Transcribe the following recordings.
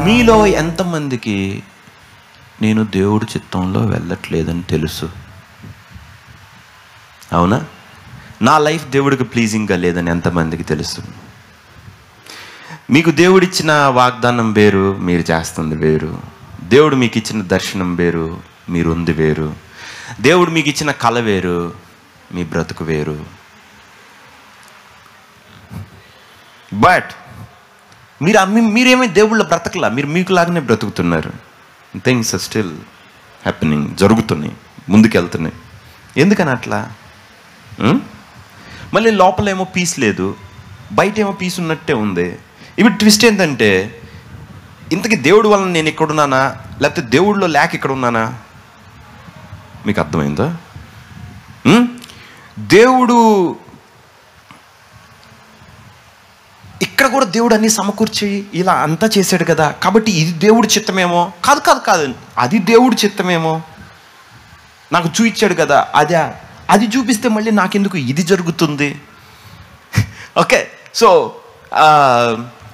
మీలో ఎంతమందికి నేను దేవుడి చిత్తంలో వెళ్ళట్లేదని తెలుసు? అవునా? నా లైఫ్ దేవుడికి ప్లీజింగ్గా లేదని ఎంతమందికి తెలుసు? మీకు దేవుడిచ్చిన వాగ్దానం వేరు, మీరు చేస్తుంది వేరు. దేవుడు మీకు ఇచ్చిన దర్శనం వేరు, మీరు ఉంది వేరు. దేవుడు మీకు ఇచ్చిన కళ వేరు, మీ బ్రతుకు వేరు. బట్ మీరేమీ దేవుళ్ళ బ్రతకలా, మీరు మీకులాగానే బ్రతుకుతున్నారు. థింగ్స్ ఆర్ స్టిల్ హ్యాపెనింగ్, జరుగుతున్నాయి, ముందుకెళ్తున్నాయి. ఎందుకని అట్లా? మళ్ళీ లోపలేమో పీస్ లేదు, బయట ఏమో పీస్ ఉన్నట్టే ఉంది. ఇప్పుడు ట్విస్ట్ ఏంటంటే, ఇంతకీ దేవుడి వలన నేను ఇక్కడున్నానా, లేకపోతే దేవుడిలో లేక ఇక్కడ ఉన్నానా? మీకు అర్థమైందా? దేవుడు ఇక్కడ కూడా దేవుడు అన్నీ సమకూర్చి ఇలా అంతా చేశాడు కదా, కాబట్టి ఇది దేవుడి చిత్తమేమో. కాదు కాదు కాదు, అది దేవుడి చిత్తమేమో. నాకు చూపించాడు కదా, అది చూపిస్తే మళ్ళీ నాకెందుకు ఇది జరుగుతుంది? ఓకే, సో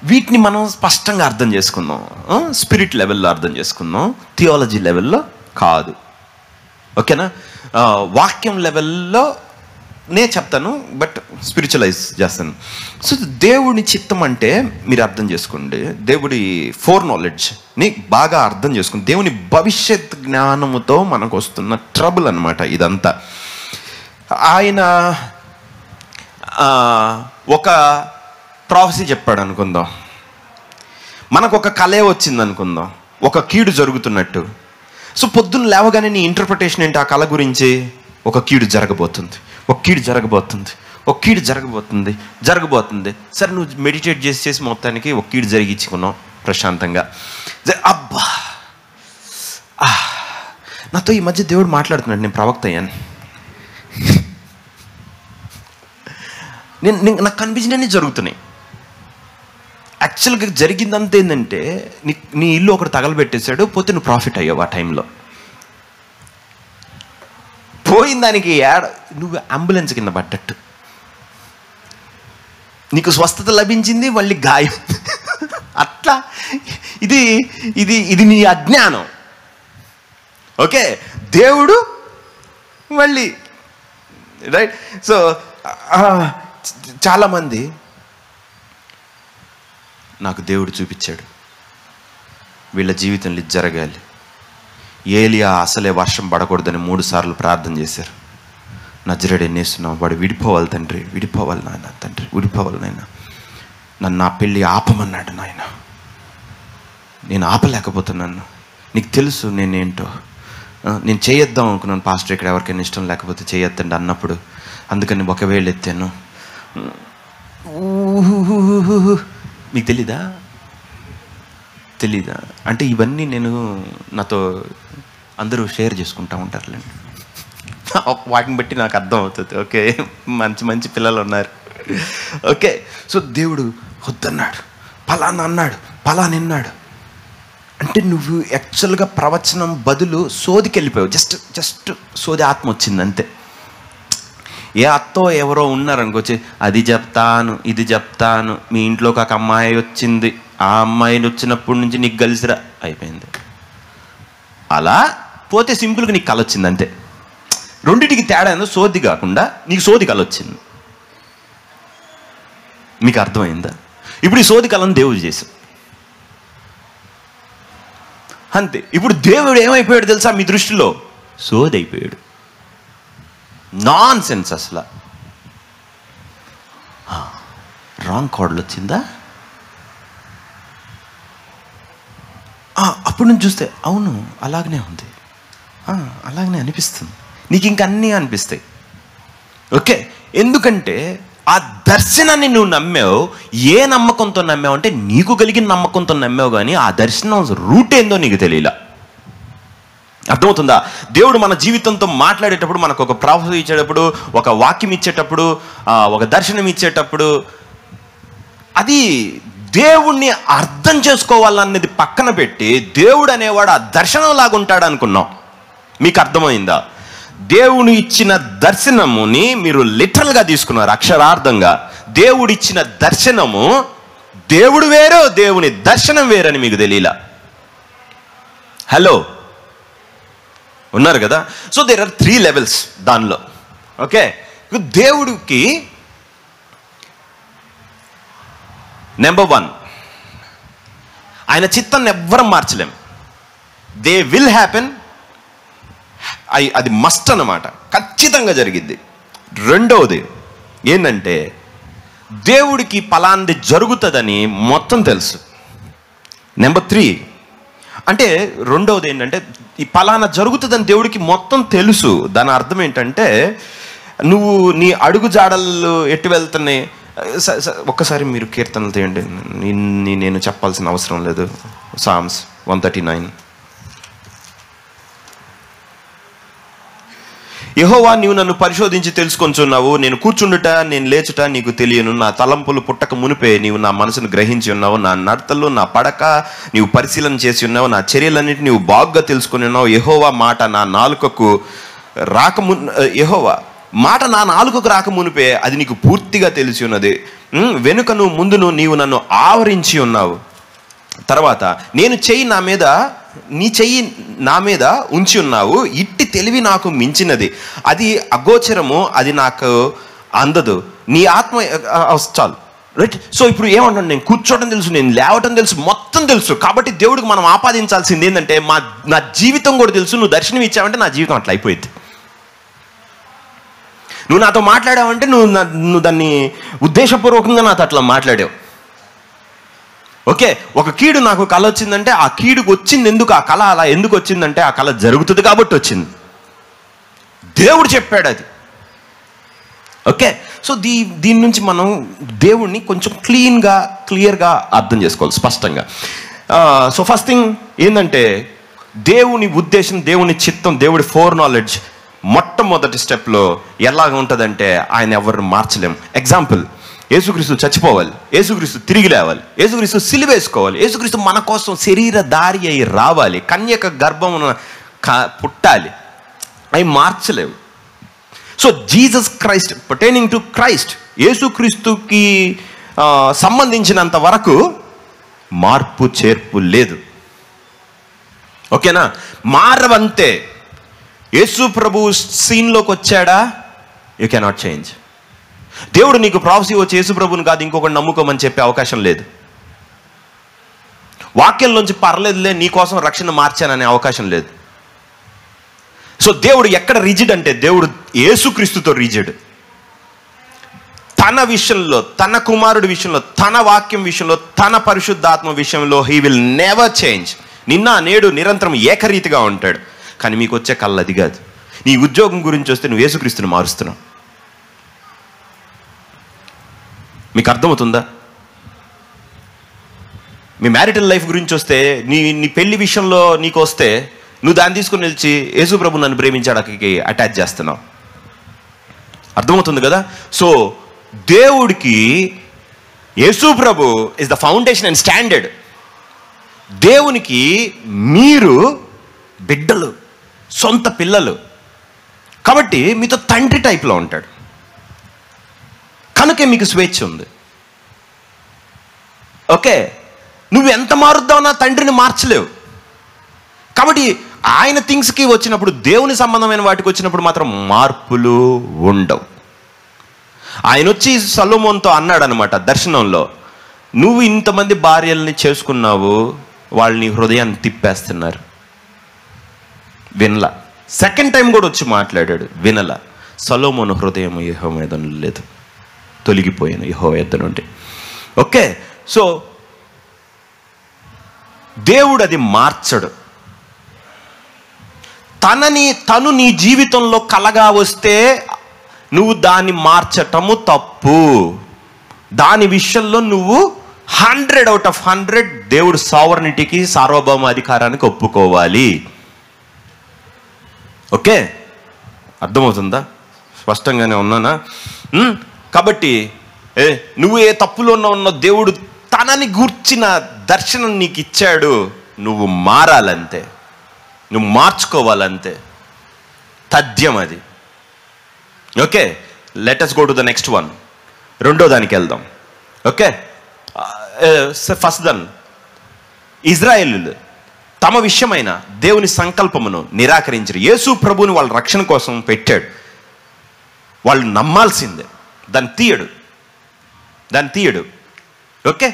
వీటిని మనం స్పష్టంగా అర్థం చేసుకుందాం. స్పిరిట్ లెవెల్లో అర్థం చేసుకుందాం, థియాలజీ లెవెల్లో కాదు. ఓకేనా? వాక్యం లెవెల్లో నే చెప్తాను, బట్ స్పిరిచువలైజ్ చేస్తాను. సో దేవుని చిత్తం అంటే మీరు అర్థం చేసుకోండి, దేవుడి ఫోర్ నాలెడ్జ్ని బాగా అర్థం చేసుకోండి. దేవుని భవిష్యత్ జ్ఞానముతో మనకు వస్తున్న ట్రబుల్ అనమాట ఇదంతా. ఆయన ఒక ప్రాఫెసీ చెప్పాడు అనుకుందాం, మనకు ఒక కలే వచ్చింది అనుకుందాం, ఒక కీడు జరుగుతున్నట్టు. సో పొద్దున్న లేవగానే నీ ఇంటర్ప్రిటేషన్ ఏంటి ఆ కళ గురించి? ఒక కీడు జరగబోతుంది, ఒక కీడు జరగబోతుంది, ఒక కీడు జరగబోతుంది. సరే, నువ్వు మెడిటేట్ చేసి మొత్తానికి ఒక కీడు జరిగించుకున్నావు ప్రశాంతంగా. అబ్బా, నాతో ఈ మధ్య దేవుడు మాట్లాడుతున్నాడు, నేను ప్రవక్త అయ్యాను. నాకు కనిపించినవన్నీ జరుగుతున్నాయి. యాక్చువల్గా జరిగిందంతా ఏంటంటే, నీ ఇల్లు ఒకటి తగలబెట్టేశాడు, పోతే నువ్వు ప్రాఫిట్ అయ్యావు. ఆ టైంలో పోయిన దానికి నువ్వు అంబులెన్స్ కింద పడ్డట్టు, నీకు స్వస్థత లభించింది, మళ్ళీ గాయం. అట్లా ఇది ఇది ఇది నీ అజ్ఞానం. ఓకే, దేవుడు మళ్ళీ రైట్. సో చాలామంది నాకు దేవుడు చూపించాడు, వీళ్ళ జీవితంలో ఇది జరగాలి. ఏలియా అసలే వర్షం పడకూడదని 3 సార్లు ప్రార్థన చేశారు. నజరేయుడు ఎన్నేస్తున్నావు, వాడు విడిపోవాలి తండ్రి, విడిపోవాలి నాయన, తండ్రి విడిపోవాలి నాయన, నన్ను నా పెళ్ళి ఆపమన్నాడు నాయన, నేను ఆపలేకపోతున్నాను, నీకు తెలుసు నేనేంటో, నేను చేయొద్దాం అనుకున్నాను పాస్టర్, ఇక్కడ ఎవరికైనా ఇష్టం లేకపోతే చేయొద్దండి అన్నప్పుడు, అందుకని ఒకవేళ ఎత్తాను. మీకు తెలీదా అంటే ఇవన్నీ నేను నాతో అందరూ షేర్ చేసుకుంటూ ఉంటారులేండి, వాటిని బట్టి నాకు అర్థం అవుతుంది. ఓకే, మంచి పిల్లలు ఉన్నారు. ఓకే, సో దేవుడు వద్దన్నాడు, పలానా అన్నాడు, పలానిన్నాడు అంటే నువ్వు యాక్చువల్గా ప్రవచనం బదులు సోదికి వెళ్ళిపోయావు. జస్ట్ సోది ఆత్మ వచ్చింది అంతే. ఏ అత్తో ఎవరో ఉన్నారనుకోచ్చి, అది చెప్తాను, ఇది చెప్తాను, మీ ఇంట్లోకి ఒక అమ్మాయి వచ్చింది, ఆ అమ్మాయిని వచ్చినప్పటి నుంచి నీకు కలిసిరా అయిపోయింది. అలా పోతే సింపుల్గా నీకు కళ వచ్చింది అంతే. రెండింటికి తేడా ఏందో, సోది కాకుండా నీకు సోది కళ వచ్చింది. మీకు అర్థమైందా? ఇప్పుడు ఈ సోది కళను దేవుడు చేశాడు అంతే. ఇప్పుడు దేవుడు ఏమైపోయాడు తెలుసా మీ దృష్టిలో? సోది అయిపోయాడు, నాన్ సెన్స్. అసలు రాంగ్ కార్డులు వచ్చిందా? అప్పుడు నుంచి చూస్తే అవును అలాగనే ఉంది, అలాగనే అనిపిస్తుంది, నీకు ఇంక అన్నీ అనిపిస్తాయి. ఓకే, ఎందుకంటే ఆ దర్శనాన్ని నువ్వు నమ్మావు. ఏ నమ్మకంతో నమ్మావు అంటే నీకు కలిగిన నమ్మకంతో నమ్మావు, కానీ ఆ దర్శనం రూట్ ఏందో నీకు తెలియలా. అర్థమవుతుందా? దేవుడు మన జీవితంతో మాట్లాడేటప్పుడు, మనకు ఒక ప్రాఫెసీ ఇచ్చేటప్పుడు, ఒక వాక్యం ఇచ్చేటప్పుడు, ఒక దర్శనం ఇచ్చేటప్పుడు, అది దేవుణ్ణి అర్థం చేసుకోవాలన్నది పక్కన పెట్టి దేవుడు అనేవాడు ఆ దర్శనం లాగా ఉంటాడు అనుకున్నాం. మీకు అర్థమైందా? దేవుడు ఇచ్చిన దర్శనముని మీరు లిటరల్గా తీసుకున్నారు, అక్షరార్థంగా. దేవుడిచ్చిన దర్శనము దేవుడు వేరు, దేవుని దర్శనం వేరని మీకు తెలియలా. హలో, ఉన్నారు కదా? సో దేర్ ఆర్ 3 లెవెల్స్ దానిలో. ఓకే, దేవుడికి నెంబర్ 1, ఆయన చిత్తాన్ని ఎవ్వరం మార్చలేం. దే విల్ హ్యాపెన్, అది మస్ట్ అన్నమాట, ఖచ్చితంగా జరిగిద్ది. రెండవది ఏంటంటే దేవుడికి పలాంది జరుగుతుందని మొత్తం తెలుసు. నెంబర్ 3 అంటే రెండవది ఏంటంటే ఈ పలానా జరుగుతుందని దేవుడికి మొత్తం తెలుసు. దాని అర్థం ఏంటంటే నువ్వు నీ అడుగు జాడలు ఎటు వెళ్తున్నాయి. ఒక్కసారి మీరు కీర్తనలు తీయండి, నేను చెప్పాల్సిన అవసరం లేదు. సామ్స్ 139. యెహోవా, నీవు నన్ను పరిశోధించి తెలుసుకొంచున్నావు. నేను కూర్చుండుట, నేను లేచుట నీకు తెలియను. నా తలంపులు పుట్టక మునిపే నీవు నా మనసును గ్రహించి ఉన్నావు. నా నడతలు, నా పడక నీవు పరిశీలన చేసి ఉన్నావు. నా చర్యలన్నిటి నీవు బాగుగా తెలుసుకుని ఉన్నావు. యెహోవా మాట నా నాలుకకు రాక మునిపే అది నీకు పూర్తిగా తెలిసి ఉన్నది. వెనుకను ముందును నీవు నన్ను ఆవరించి ఉన్నావు. తర్వాత నీ చెయ్యి నా మీద ఉంచి ఉన్నావు. ఇట్టి తెలివి నాకు మించినది, అది అగోచరము, అది నాకు అందదు. నీ ఆత్మ చాలు, రైట్? సో ఇప్పుడు ఏమంటాను, నేను కూర్చోవడం తెలుసు, నేను లేవటం తెలుసు, మొత్తం తెలుసు. కాబట్టి దేవుడికి మనం ఆపాదించాల్సింది ఏంటంటే నా జీవితం కూడా తెలుసు. నువ్వు దర్శనం ఇచ్చావంటే నా జీవితం అట్లా అయిపోయింది. నువ్వు నాతో మాట్లాడావంటే నువ్వు దాన్ని ఉద్దేశపూర్వకంగా నాతో అట్లా మాట్లాడావు. ఓకే, ఒక కీడు నాకు కళ వచ్చిందంటే ఆ కీడుకు వచ్చింది ఎందుకు, ఆ కళ అలా ఎందుకు వచ్చిందంటే ఆ కళ జరుగుతుంది కాబట్టి వచ్చింది. దేవుడు చెప్పాడు అది. ఓకే, సో దీని నుంచి మనం దేవుణ్ణి కొంచెం క్లియర్గా అర్థం చేసుకోవాలి, స్పష్టంగా. సో ఫస్ట్ థింగ్ ఏంటంటే దేవుని ఉద్దేశం, దేవుని చిత్తం, దేవుడి ఫోర్ నాలెడ్జ్ మొట్టమొదటి స్టెప్లో ఎలాగ ఉంటుందంటే ఆయన ఎవరిని మార్చలేం. ఎగ్జాంపుల్, యేసుక్రీస్తు చచ్చిపోవాలి, యేసుక్రీస్తు తిరిగి లేవాలి, యేసుక్రీస్తు సిలువేసుకోవాలి, యేసుక్రీస్తు మన కోసం శరీరధారి అయి రావాలి, కన్యక గర్భమున పుట్టాలి. అవి మార్చలేవు. So Jesus Christ, pertaining to Christ, యేసుక్రీస్తుకి సంబంధించినంత వరకు మార్పు చేర్పు లేదు. ఓకేనా? మారవంతే. యేసు ప్రభు సీన్లోకి వచ్చాడా, యూ కెనాట్ చేంజ్. దేవుడు నీకు ప్రాఫెసీ వచ్చి యేసు ప్రభుని కాదు ఇంకొకటి నమ్ముకోమని చెప్పే అవకాశం లేదు. వాక్యంలోంచి పర్లేదులే నీ కోసం రక్షణ మార్చాననే అవకాశం లేదు. సో దేవుడు ఎక్కడ రిజిడ్ అంటే దేవుడు యేసుక్రీస్తుతో రిజిడ్. తన విషయంలో, తన కుమారుడి విషయంలో, తన వాక్యం విషయంలో, తన పరిశుద్ధాత్మ విషయంలో హీ విల్ నెవర్ చేంజ్. నిన్న నేడు నిరంతరం ఏకరీతిగా ఉంటాడు. కానీ మీకు వచ్చే కళ్ళు అది కాదు. నీ ఉద్యోగం గురించి వస్తే నువ్వు యేసుక్రీస్తుని మారుస్తున్నావు. మీకు అర్థమవుతుందా? మీ మ్యారిటల్ లైఫ్ గురించి వస్తే, నీ పెళ్లి విషయంలో నీకు వస్తే నువ్వు దాన్ని తీసుకుని నిలిచి యేసు ప్రభు నన్ను ప్రేమించాడకి అటాచ్ చేస్తున్నావు. అర్థమవుతుంది కదా? సో దేవుడికి యేసు ప్రభు is the foundation and standard. దేవునికి మీరు బిడ్డలు, సొంత పిల్లలు. కాబట్టి మీతో తండ్రి టైప్లో ఉంటాడు. కనుకే మీకు స్వేచ్ఛ ఉంది. ఓకే, నువ్వు ఎంత మారుద్దావు నా తండ్రిని మార్చలేవు. కాబట్టి ఆయన థింగ్స్కి వచ్చినప్పుడు, దేవుని సంబంధమైన వాటికి వచ్చినప్పుడు మాత్రం మార్పులు ఉండవు. ఆయన వచ్చి సొలొమోనుతో అన్నాడు అనమాట దర్శనంలో, నువ్వు ఇంతమంది భార్యల్ని చేసుకున్నావు, వాళ్ళని హృదయాన్ని తిప్పేస్తున్నారు. వినలా. సెకండ్ టైం కూడా వచ్చి మాట్లాడాడు, వినలా. సొలొమోను హృదయం యెహోవా మీద లేదు, తొలగిపోయాను యెహోవా యొద్ద నుండి. ఓకే, సో దేవుడు అది మార్చడు. తను నీ జీవితంలో కలగా వస్తే నువ్వు దాన్ని మార్చటము తప్పు. దాని విషయంలో నువ్వు 100/100 దేవుడు సావర్నిటీకి, సార్వభౌమ అధికారానికి ఒప్పుకోవాలి. ఓకే, అర్థమవుతుందా? స్పష్టంగానే ఉన్నానా? కాబట్టి నువ్వు ఏ తప్పులో ఉన్నావు, దేవుడు తనని గూర్చిన దర్శనం నీకు ఇచ్చాడు. నువ్వు మారాలంతే, నువ్వు మార్చుకోవాలంతే. తథ్యం అది. Okay, let us go to the next one. రెండో దానికి వెళ్దాం. ఓకే, ఫస్ట్ దన్ ఇజ్రాయేలీలు తమ విషయమైన దేవుని సంకల్పమును నిరాకరించారు. యేసు ప్రభువుని వాళ్ళ రక్షణ కోసం పెట్టాడు. వాళ్ళు నమ్మాల్సిందే, దాన్ని తీయడు. ఓకే,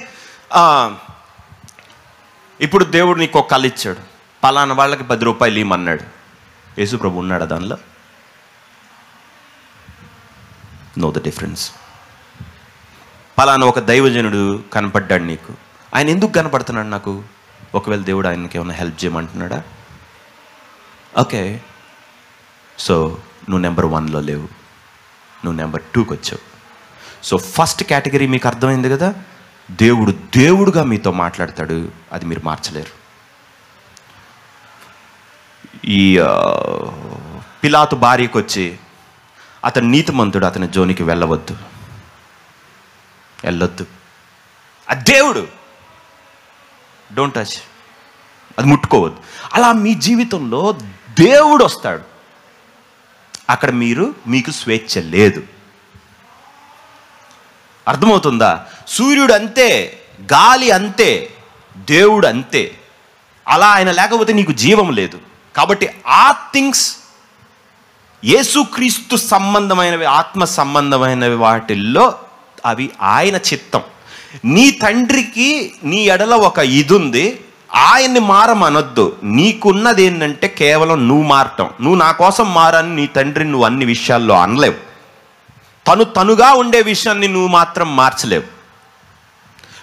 ఇప్పుడు దేవుడు నీకు ఒక కళ ఇచ్చాడు, పలానా వాళ్ళకి 10 రూపాయలు ఇమ్మన్నాడు. యేసు ప్రభు ఉన్నాడా దానిలో? Know the difference. పలానా ఒక దైవజనుడు కనపడ్డాడు నీకు, ఆయన ఎందుకు కనపడుతున్నాడు నాకు? ఒకవేళ దేవుడు ఆయనకి ఏమైనా హెల్ప్ చేయమంటున్నాడా? ఓకే, సో నువ్వు నెంబర్ 1లో లేవు, నువ్వు నెంబర్ 2కి వచ్చావు. సో ఫస్ట్ కేటగిరీ మీకు అర్థమైంది కదా, దేవుడుగా మీతో మాట్లాడతాడు, అది మీరు మార్చలేరు. ఈ పిలాతు భార్యకు వచ్చి అతను నీతిమంతుడు, అతని జోనికి వెళ్ళొద్దు, అది దేవుడు, డోంట్ టచ్, అది ముట్టుకోవద్దు. అలా మీ జీవితంలో దేవుడు వస్తాడు, అక్కడ మీకు స్వేచ్ఛ లేదు. అర్థమవుతుందా? సూర్యుడు అంతే, గాలి అంతే, దేవుడు అంతే. అలా ఆయన లేకపోతే నీకు జీవం లేదు. కాబట్టి ఆ థింగ్స్ యేసుక్రీస్తు సంబంధమైనవి, ఆత్మ సంబంధమైనవి వాటిల్లో అవి ఆయన చిత్తం. నీ తండ్రికి నీ ఎడల ఒక ఇది ఉంది, ఆయన్ని మారమనొద్దు. నీకున్నది ఏంటంటే కేవలం నువ్వు మారటం. నువ్వు నా కోసం మారని నీ తండ్రిని నువ్వు అన్ని విషయాల్లో అనలేవు. తనుగా ఉండే విషయాన్ని నువ్వు మాత్రం మార్చలేవు.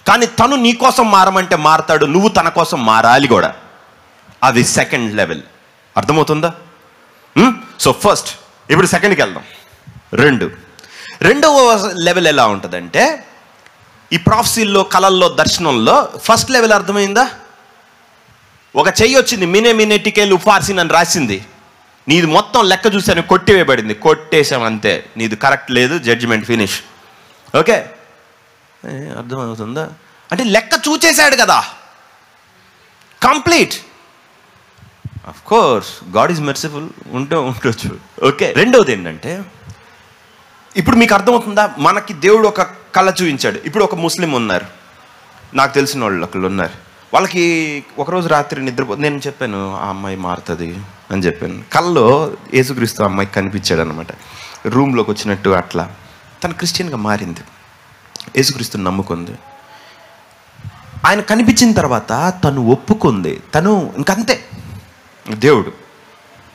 కానీ తను నీ కోసం మారమంటే మారతాడు, నువ్వు తన కోసం మారాలి కూడా. అది సెకండ్ లెవెల్. అర్థమవుతుందా? సో ఫస్ట్, ఇప్పుడు సెకండ్కి వెళ్దాం. రెండవ లెవెల్ ఎలా ఉంటుందంటే, ఈ ప్రాఫెసీల్లో, కళల్లో, దర్శనంలో ఫస్ట్ లెవెల్ అర్థమైందా? ఒక చెయ్యి వచ్చింది, మినే టికేలు ఫార్సిన్ అని రాసింది, నీది మొత్తం లెక్క చూసాను, కొట్టివేయబడింది, కొట్టేసాం అంతే, నీది కరెక్ట్ లేదు, జడ్జిమెంట్ ఫినిష్. ఓకే, అర్థమవుతుందా? అంటే లెక్క చూచేశాడు కదా, complete. Of course God is merciful, ఉండొచ్చు. ఓకే, రెండవది ఏంటంటే, ఇప్పుడు మీకు అర్థమవుతుందా? మనకి దేవుడు ఒక కళ చూపించాడు. ఇప్పుడు ఒక ముస్లిం ఉన్నారు, నాకు తెలిసిన వాళ్ళు ఒకళ్ళు ఉన్నారు, వాళ్ళకి ఒకరోజు రాత్రి నేను చెప్పాను ఆ అమ్మాయి మారుతుంది అని చెప్పాను. కళ్ళలో యేసుక్రీస్తు అమ్మాయికి కనిపించాడు అనమాట, రూమ్లోకి వచ్చినట్టు. అట్లా తను క్రిస్టియన్గా మారింది, యేసుక్రీస్తుని నమ్ముకుంది. ఆయన కనిపించిన తర్వాత తను ఒప్పుకుంది, తను ఇంకంతే, దేవుడు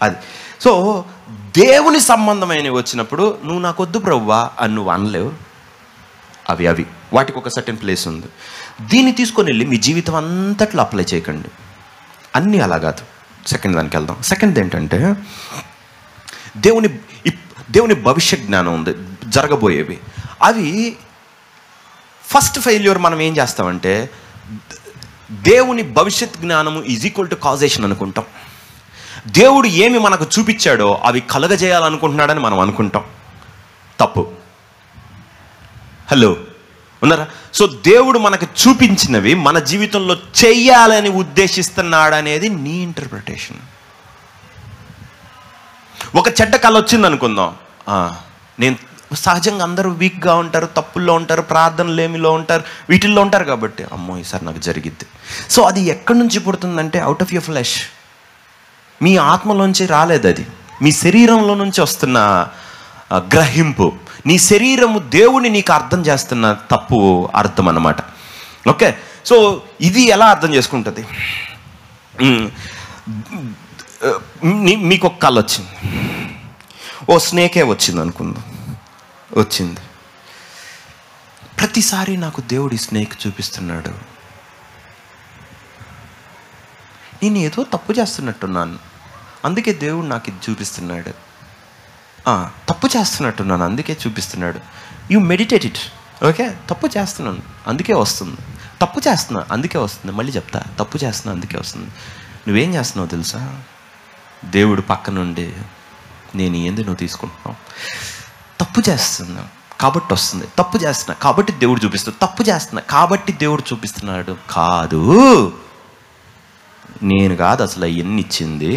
అది. సో దేవుని సంబంధమైనవి వచ్చినప్పుడు నువ్వు నాకొద్దు ప్రభువా అని నువ్వు అనలేవు. అవి వాటికి ఒక సర్టెన్ ప్లేస్ ఉంది. దీన్ని తీసుకొని వెళ్ళి మీ జీవితం అంతట్లో అప్లై చేయకండి. అన్నీ అలా కాదు. సెకండ్ దానికి వెళ్దాం. సెకండ్ ఏంటంటే, దేవుని భవిష్య జ్ఞానం ఉంది, జరగబోయేవి. అవి ఫస్ట్ ఫెయిల్యూర్. మనం ఏం చేస్తామంటే, దేవుని భవిష్యత్ జ్ఞానము ఈజ్ ఈక్వల్ టు కాజేషన్ అనుకుంటాం. దేవుడు ఏమి మనకు చూపించాడో అవి కలగజేయాలనుకుంటున్నాడని మనం అనుకుంటాం. తప్పు. హలో, ఉన్నారా? సో దేవుడు మనకు చూపించినవి మన జీవితంలో చెయ్యాలని ఉద్దేశిస్తున్నాడు అనేది నీ ఇంటర్ప్రిటేషన్. ఒక చెడ్డ కళ వచ్చింది అనుకుందాం. నేను సహజంగా అందరూ వీక్గా ఉంటారు, తప్పుల్లో ఉంటారు, ప్రార్థనలు ఏమిలో ఉంటారు, వీటిల్లో ఉంటారు కాబట్టి అమ్మో ఈసారి నాకు జరిగిద్ది. సో అది ఎక్కడి నుంచి పుడుతుందంటే అవుట్ ఆఫ్ యువర్ ఫ్లెష్. మీ ఆత్మలోంచి రాలేదు, అది మీ శరీరంలో నుంచి వస్తున్న గ్రహింపు. నీ శరీరము దేవుని నీకు అర్థం చేస్తున్న తప్పు అర్థం అన్నమాట. ఓకే, సో ఇది ఎలా అర్థం చేసుకుంటుంది? మీకు ఒక కళ వచ్చింది, ఓ స్నేకే వచ్చింది అనుకుందాం. వచ్చింది, ప్రతిసారి నాకు దేవుడు ఈ స్నేక్ చూపిస్తున్నాడు, నేను ఏదో తప్పు చేస్తున్నట్టున్నాను, అందుకే దేవుడు నాకు ఇది చూపిస్తున్నాడు. తప్పు చేస్తున్నట్టున్నాను, అందుకే చూపిస్తున్నాడు. You meditate it. ఓకే, తప్పు చేస్తున్నాను అందుకే వస్తుంది, తప్పు చేస్తున్నా అందుకే వస్తుంది. మళ్ళీ చెప్తా, తప్పు చేస్తున్నా అందుకే వస్తుంది. నువ్వేం చేస్తున్నావు తెలుసా? దేవుడు పక్క నుండి నేను ఏంది నువ్వు తీసుకుంటున్నావు, తప్పు చేస్తున్నా కాబట్టి వస్తుంది, తప్పు చేస్తున్నా కాబట్టి దేవుడు చూపిస్తున్నాడు, తప్పు చేస్తున్నా కాబట్టి దేవుడు చూపిస్తున్నాడు. కాదు, నేను కాదు అసలు అవన్నీ ఇచ్చింది,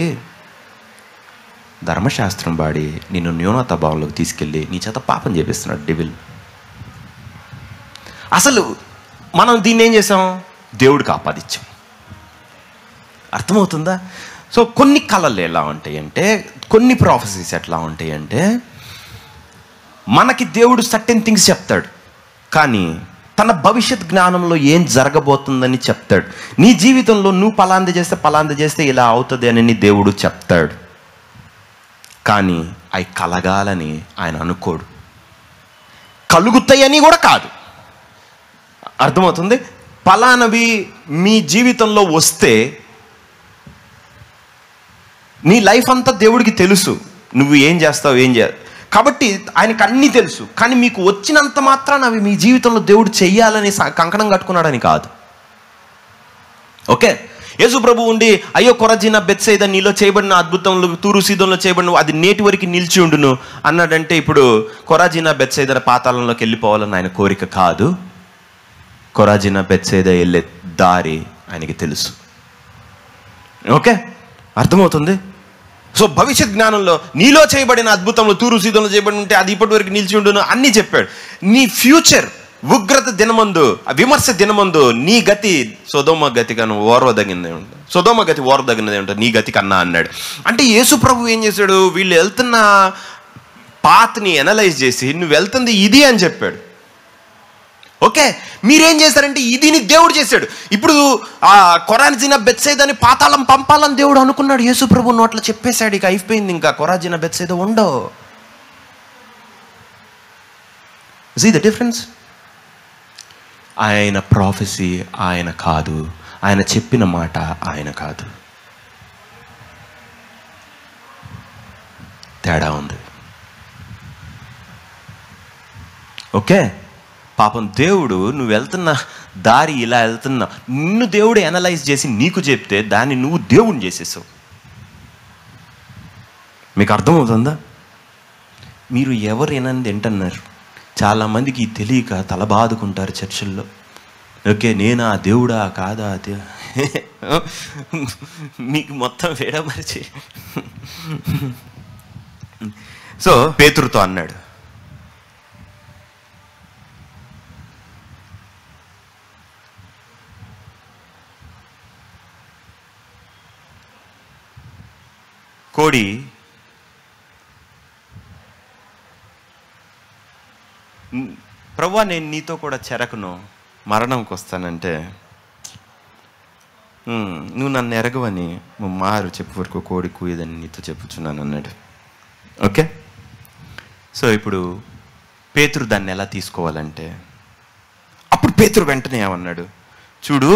ధర్మశాస్త్రం వాడి నిన్ను న్యూనతా భావంలోకి తీసుకెళ్ళి నీ చేత పాపం చేపిస్తున్నాడు డెవిల్. అసలు మనం దీన్ని ఏం చేసాం? దేవుడికి ఆపాదించాం. అర్థమవుతుందా? సో కొన్ని కళలు ఎలా ఉంటాయంటే, కొన్ని ప్రాఫెసీస్ ఎట్లా ఉంటాయంటే, మనకి దేవుడు సర్టెన్ థింగ్స్ చెప్తాడు, కానీ తన భవిష్యత్ జ్ఞానంలో ఏం జరగబోతుందని చెప్తాడు. నీ జీవితంలో నువ్వు పలాంది చేస్తే ఇలా అవుతుంది అని నీ దేవుడు చెప్తాడు, కానీ అవి కలగాలని ఆయన అనుకోడు. కలుగుతాయని కూడా కాదు. అర్థమవుతుంది? పలానవి మీ జీవితంలో వస్తే నీ లైఫ్ అంతా దేవుడికి తెలుసు, నువ్వు ఏం చేస్తావు ఏం చేయాలి, కాబట్టి ఆయనకు అన్నీ తెలుసు. కానీ మీకు వచ్చినంత మాత్రాన అవి మీ జీవితంలో దేవుడు చెయ్యాలని కంకణం కట్టుకున్నాడని కాదు. ఓకే, యేసు ప్రభు ఉండి అయ్యో కొరజీన బెత్సైదా నీలో చేయబడిన అద్భుతంలో తూరు సీదోన్లో చేయబడిన అది నేటి వరకు నిలిచి ఉండును అన్నాడంటే, ఇప్పుడు కొరాజీన బెత్సైదా పాతాళంలోకి వెళ్ళిపోవాలని ఆయన కోరిక కాదు. కొరాజీన బెత్సైదా వెళ్ళే దారి ఆయనకి తెలుసు. ఓకే, అర్థమవుతుంది? సో భవిష్యత్ జ్ఞానంలో నీలో చేయబడిన అద్భుతంలో తూరు సీదోన్లో చేయబడి ఉంటే అది ఇప్పటి వరకు నిలిచి ఉండును అన్నీ చెప్పాడు. నీ ఫ్యూచర్ ఉగ్రత దినమందు, విమర్శ దినమందు నీ గతి సొదొమ గతి కన్నా ఓర్వదగినదే ఉంటుంది, సొదొమ గతి ఓర్వదగినదే ఉంటుంది నీ గతి కన్నా అన్నాడు. అంటే యేసు ప్రభు ఏం చేశాడు? వీళ్ళు వెళ్తున్న పాత్ని ఎనలైజ్ చేసి నువ్వు వెళ్తుంది ఇది అని చెప్పాడు. ఓకే, మీరేం చేశారంటే ఇదిని దేవుడు చేశాడు. ఇప్పుడు ఆ కొరాజీన బెత్సైదాని పాతాళం పంపాలని దేవుడు అనుకున్నాడు. యేసు ప్రభు నోట్ల చెప్పేశాడు, ఇక అయిపోయింది, ఇంకా కొరాజీన బెత్సైదా ఉండవు. See the difference? ఆయన ప్రాఫెసీ ఆయన కాదు, ఆయన చెప్పిన మాట ఆయన కాదు. తేడా ఉంది. ఓకే, పాపం దేవుడు నువ్వు వెళ్తున్న దారి ఇలా వెళ్తున్నా, నిన్ను దేవుడు ఎనలైజ్ చేసి నీకు చెప్తే దాన్ని నువ్వు దేవుడిని చేసేసావు. మీకు అర్థమవుతుందా? మీరు ఎవరు ఏనంది వింటున్నారు? చాలామందికి తెలియక తల బాదుకుంటారు చర్చిల్లో. ఓకే, నేనా దేవుడా కాదా? మీకు మొత్తం వేడమరిచి. సో పేతురుతో అన్నాడు, కోడి ప్రభువా నేను నీతో కూడా చెరకును, మరణంకి వస్తానంటే నువ్వు నన్ను ఎరగవని మారు చెప్పు వరకు కోడి కూయదని నీతో చెప్పుచున్నాను అన్నాడు. ఓకే, సో ఇప్పుడు పేతురు దాన్ని ఎలా తీసుకోవాలంటే, అప్పుడు పేతురు వెంటనే ఏమన్నాడు? చూడు,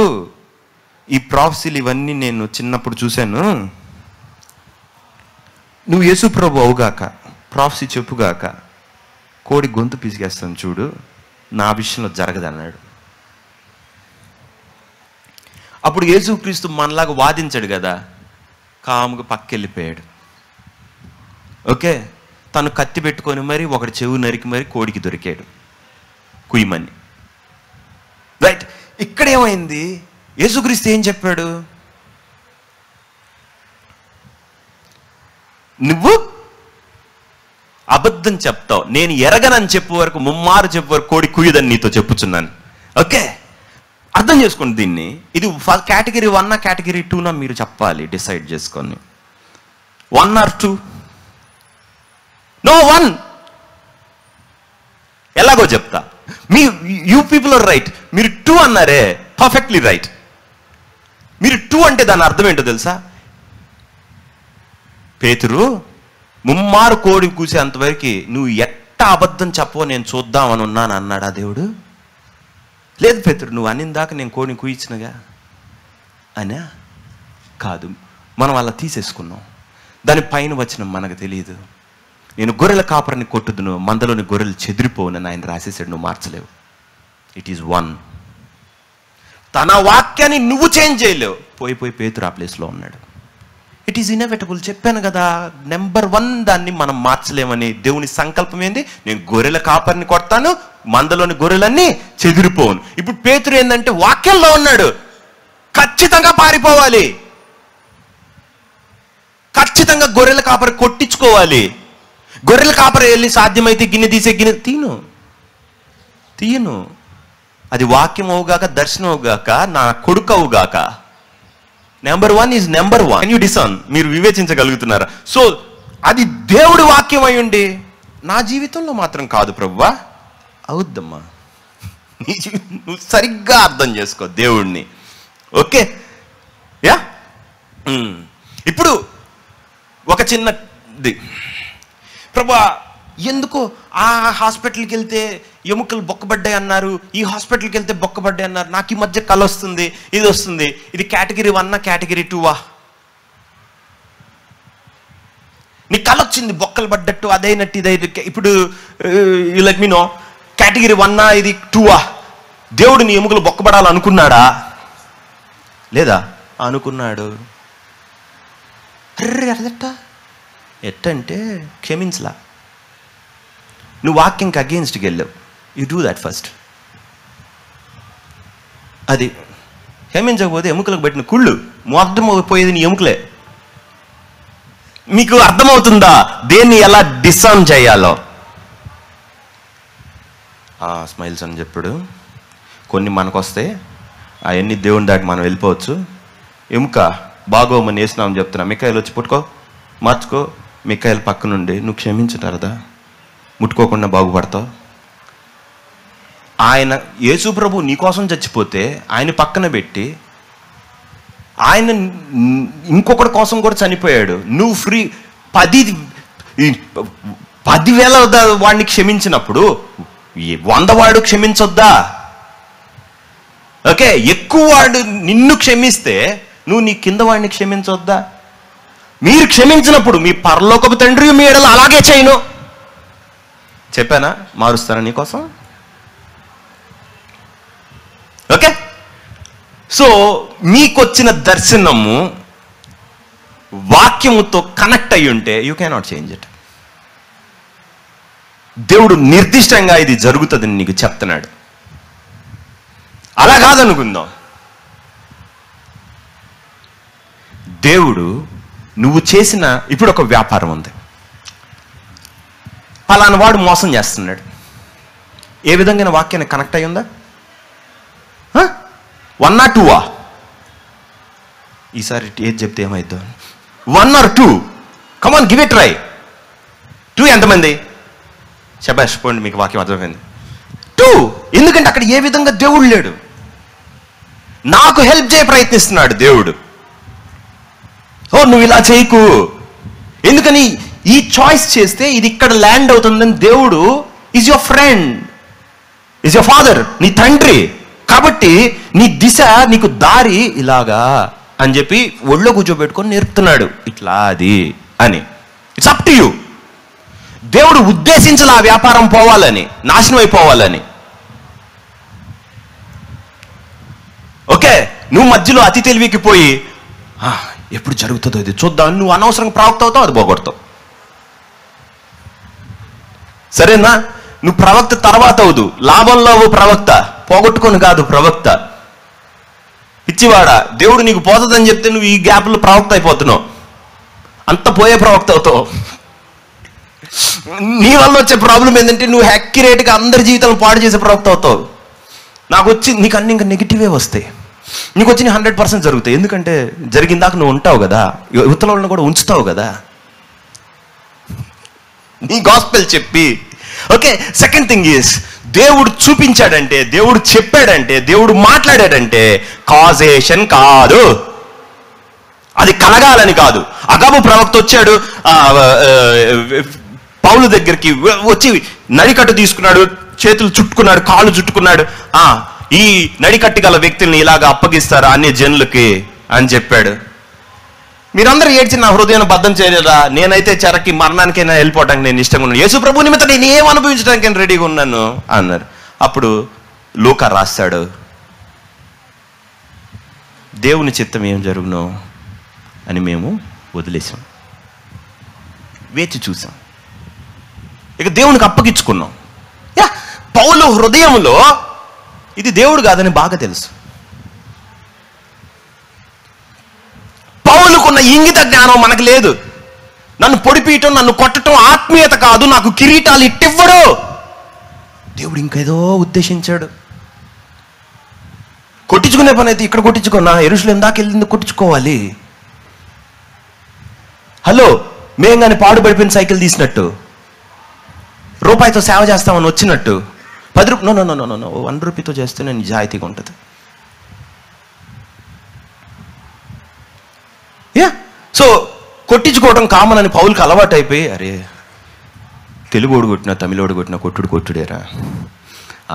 ఈ ప్రాఫెసీలు ఇవన్నీ నేను చిన్నప్పుడు చూశాను, నువ్వు యేసు ప్రభు అవుగాక, ప్రాఫెసీ చెప్పుగాక కోడి గొంతు పిసిగేస్తాను చూడు, నా విషయంలో జరగదన్నాడు. అప్పుడు యేసుక్రీస్తు మనలాగా వాదించాడు కదా, కాముగా పక్కెళ్ళిపోయాడు. ఓకే, తను కత్తి పెట్టుకొని మరి ఒకటి చెవు నరికి మరి కోడికి దొరికాడు కుయ్యమని. రైట్, ఇక్కడేమైంది? యేసుక్రీస్తు ఏం చెప్పాడు? నువ్వు అబద్ధం చెప్తావు, నేను ఎరగనని చెప్పు వరకు, ముమ్మారు చెప్పు వరకు కోడి కుయ్యదని నీతో చెప్పుచున్నాను. ఓకే, అర్థం చేసుకోండి దీన్ని. ఇది కేటగిరీ 1 కేటగిరీ 2 మీరు చెప్పాలి, డిసైడ్ చేసుకొని. 1 or 2? నో 1. ఎలాగో చెప్తా. You people are right. మీరు 2 అన్నారే, పర్ఫెక్ట్లీ రైట్. మీరు 2 అంటే దాని అర్థం ఏంటో తెలుసా? పేతురు ముమ్మారు కోడి కూసే అంతవరకు నువ్వు ఎట్టా అబద్ధం చెప్పవో నేను చూద్దామని ఉన్నాను అన్నాడా దేవుడు? లేదు పేతురు, నువ్వు అనిందాక నేను కోడిని కూయించినగా అనా? కాదు, మనం అలా తీసేసుకున్నాం. దాని పైన వచ్చిన మనకు తెలియదు. నేను గొర్రెల కాపరిని కొట్టుదును, మందలోని గొర్రెలు చెదిరిపోవునని ఆయన రాసేసాడు. నువ్వు మార్చలేవు. It is 1. తన వాక్యాన్ని నువ్వు చేంజ్ చేయలేవు. పోయి పేతురు ఆ ప్లేస్లో ఉన్నాడు. It is inevitable. చెప్పాను కదా, నెంబర్ 1 దాన్ని మనం మార్చలేమని. దేవుని సంకల్పం ఏంది? నేను గొర్రెల కాపరిని కొడతాను, మందలోని గొర్రెలన్నీ చెదిరిపోను. ఇప్పుడు పేతురు ఏంటంటే వాక్యంలో ఉన్నాడు, ఖచ్చితంగా పారిపోవాలి, ఖచ్చితంగా గొర్రెల కాపరి కొట్టించుకోవాలి. గొర్రెల కాపరి వెళ్ళి సాధ్యమైతే గిన్నె తీసే గిన్నె తీయను. అది వాక్యం అవుగాక, దర్శనం అవుగాక, నా కొడుకు అవుగాక. Number 1 is number 1. Can you discern? మీరు వివేచించగలుగుతున్నారా? సో అది దేవుడి వాక్యం అయ్యుండి నా జీవితంలో మాత్రం కాదు ప్రభువా. అవుద్దమ్మా, నువ్వు సరిగ్గా అర్థం చేసుకో దేవుణ్ణి. Okay, yeah. ఇప్పుడు ఒక చిన్నది, ప్రభువా ఎందుకో ఆ హాస్పిటల్కి వెళ్తే ఎముకలు బొక్కబడ్డాయి అన్నారు, ఈ హాస్పిటల్కి వెళ్తే బొక్కబడ్డాయి అన్నారు, నాకు ఈ మధ్య కళ వస్తుంది, ఇది వస్తుంది, ఇది కేటగిరీ 1 కేటగిరీ 2వా? నీ కళ వచ్చింది బొక్కలు పడ్డట్టు, అదైనట్టు ఇదైనట్టు. ఇప్పుడు you let me know, category 1 ఇది 2వా? దేవుడు నీ ఎముకలు బొక్కబడాలనుకున్నాడా? లేదా? అనుకున్నాడు. అర్రే అదట ఎట్టంటే క్షమించలా. నువ్వు వాక్యంకి అగెయిన్స్ట్కి వెళ్ళావు. You do that first. అది క్షమించకపోతే ఎముకలకు పెట్టిన కుళ్ళు మొత్తం పోయేది నీ ఎముకలే. మీకు అర్థమవుతుందా దేన్ని ఎలా డిసర్న్ చేయాలో? స్మైల్స్ అని చెప్పాడు. కొన్ని మనకు వస్తాయి, అవన్నీ దేవుని దాటి మనం వెళ్ళిపోవచ్చు. ఎముక బాగోమని వేసినామని చెప్తున్నా, మిక్కాయలు వచ్చి పుట్టుకో మార్చుకో. మిక్కాయలు పక్క నుండి నువ్వు క్షమించటారదా? ముట్టుకోకుండా బాగుపడతావు. ఆయన యేసు ప్రభు నీకోసం చచ్చిపోతే ఆయన పక్కన పెట్టి ఆయన ఇంకొకటి కోసం కూడా చనిపోయాడు. నువ్వు ఫ్రీ 10,000 వాడిని క్షమించినప్పుడు 100 వాడు క్షమించొద్దా? ఓకే, ఎక్కువ వాడు నిన్ను క్షమిస్తే నువ్వు నీ కింద వాడిని క్షమించొద్దా? మీరు క్షమించినప్పుడు మీ పరలోకపు తండ్రి మీ ఎడల అలాగే చేయను. చెప్పానా? మారుస్తానా నీకోసం? ఓకే, సో మీకొచ్చిన దర్శనము వాక్యముతో కనెక్ట్ అయ్యి ఉంటే యూ కెనాట్ చేంజ్ ఇట్. దేవుడు నిర్దిష్టంగా ఇది జరుగుతుందని నీకు చెప్తున్నాడు. అలా కాదనుకుందాం, దేవుడు నువ్వు చేసిన, ఇప్పుడు ఒక వ్యాపారం ఉంది, పలానా వాడు మోసం చేస్తున్నాడు. ఏ విధంగా వాక్యాన్ని కనెక్ట్ అయ్యి ఉందా? 1 or 2? ఈసారి ఏది చెప్తే ఏమైద్దో. 1 or 2? Come on, give it try. 2 ఎంతమంది? శబాష్, పోండి, మీకు వాక్యం అర్థమైంది. 2 ఎందుకంటే అక్కడ ఏ విధంగా దేవుడు లేడు, నాకు హెల్ప్ చేయ ప్రయత్నిస్తున్నాడు దేవుడు. ఓ నువ్వు ఇలా చేయకు, ఎందుకని ఈ చాయిస్ చేస్తే ఇది ఇక్కడ ల్యాండ్ అవుతుందని దేవుడు is your friend, is your father, నీ తండ్రి. కాబట్టి నీ దిశ, నీకు దారి ఇలాగా అని చెప్పి ఒళ్ళో కూర్చోబెట్టుకొని నేర్పుతున్నాడు, ఇట్లా అది అని. It's up to you. దేవుడు ఉద్దేశించాలి ఆ వ్యాపారం పోవాలని, నాశనం అయిపోవాలని. ఓకే, నువ్వు మధ్యలో అతి తెలివికి పోయి ఎప్పుడు జరుగుతుందో ఇది చూద్దాం, నువ్వు అనవసరంగా ప్రవక్త అవుతావు, అది పోగొడతావు. సరేనా? నువ్వు ప్రవక్త తర్వాత అవదు, లాభంలో ప్రవక్త, పోగొట్టుకొని కాదు ప్రవక్త. పిచ్చివాడా, దేవుడు నీకు పోతుందని చెప్తే నువ్వు ఈ గ్యాప్లో ప్రవక్త అయిపోతున్నావు, అంత పోయే ప్రవక్త అవుతావు. నీ వల్ల వచ్చే ప్రాబ్లం ఏంటంటే నువ్వు యాక్యురేట్గా అందరి జీవితాలను పాడు చేసే ప్రవక్త అవుతావు. నాకు వచ్చి నీకు అన్ని ఇంకా నెగిటివే వస్తాయి, నీకు వచ్చి 100% జరుగుతాయి. ఎందుకంటే జరిగిందాక నువ్వు ఉంటావు కదా, యువతల వాళ్ళని కూడా ఉంచుతావు కదా నీ గాస్పెల్ చెప్పి. ఓకే, సెకండ్ థింగ్ ఈస్, దేవుడు చూపించాడంటే, దేవుడు చెప్పాడంటే, దేవుడు మాట్లాడాడంటే కాజేషన్ కాదు, అది కలగాలని కాదు. అగాబు ప్రవక్త వచ్చాడు పౌలు దగ్గరికి, వచ్చి నడికట్టు తీసుకున్నాడు, చేతులు చుట్టుకున్నాడు, కాళ్ళు చుట్టుకున్నాడు. ఈ నడికట్టి గల వ్యక్తుల్ని ఇలాగా అప్పగిస్తారా అన్ని జనులకి అని చెప్పాడు. మీరందరూ ఏడ్చి నా హృదయాన్ని బద్ధం చేయలేదా? నేనైతే చెరకి మరణానికైనా వెళ్ళిపోవడానికి నేను ఇష్టంగా ఉన్నాను, యేసు ప్రభు నిమిత్తం నేను ఏం అనుభవించడానికి నేను రెడీగా ఉన్నాను అన్నారు. అప్పుడు లూకా రాస్తాడు, దేవుని చిత్తం ఏం జరుగునో అని మేము వదిలేసాం, వేచి చూసాం, ఇక దేవునికి అప్పగించుకున్నాం. పౌలు హృదయంలో ఇది దేవుడు కాదని బాగా తెలుసు. పౌలుకున్న ఇంగిత జ్ఞానం మనకు లేదు. నన్ను పొడిపీయటం, నన్ను కొట్టడం ఆత్మీయత కాదు, నాకు కిరీటాలు ఇట్టివ్వడు. దేవుడు ఇంకేదో ఉద్దేశించాడు. కొట్టించుకునే పని అయితే ఇక్కడ కొట్టించుకున్నా, యెరూషలేము దాకా వెళ్ళింది కొట్టించుకోవాలి. హలో, మేం కానీ పాడుపడిపోయిన సైకిల్ తీసినట్టు, రూపాయితో సేవ చేస్తామని వచ్చినట్టు 10 రూపాయలు నో 1 రూపీతో చేస్తే నేను నిజాయితీగా ఉంటుంది. సో కొట్టించుకోవడం కామన్ అని పౌలుకి అలవాటు అయిపోయి, అరే తెలుగోడు కొట్టినా తమిళోడు కొట్టినా కొట్టుడేరా,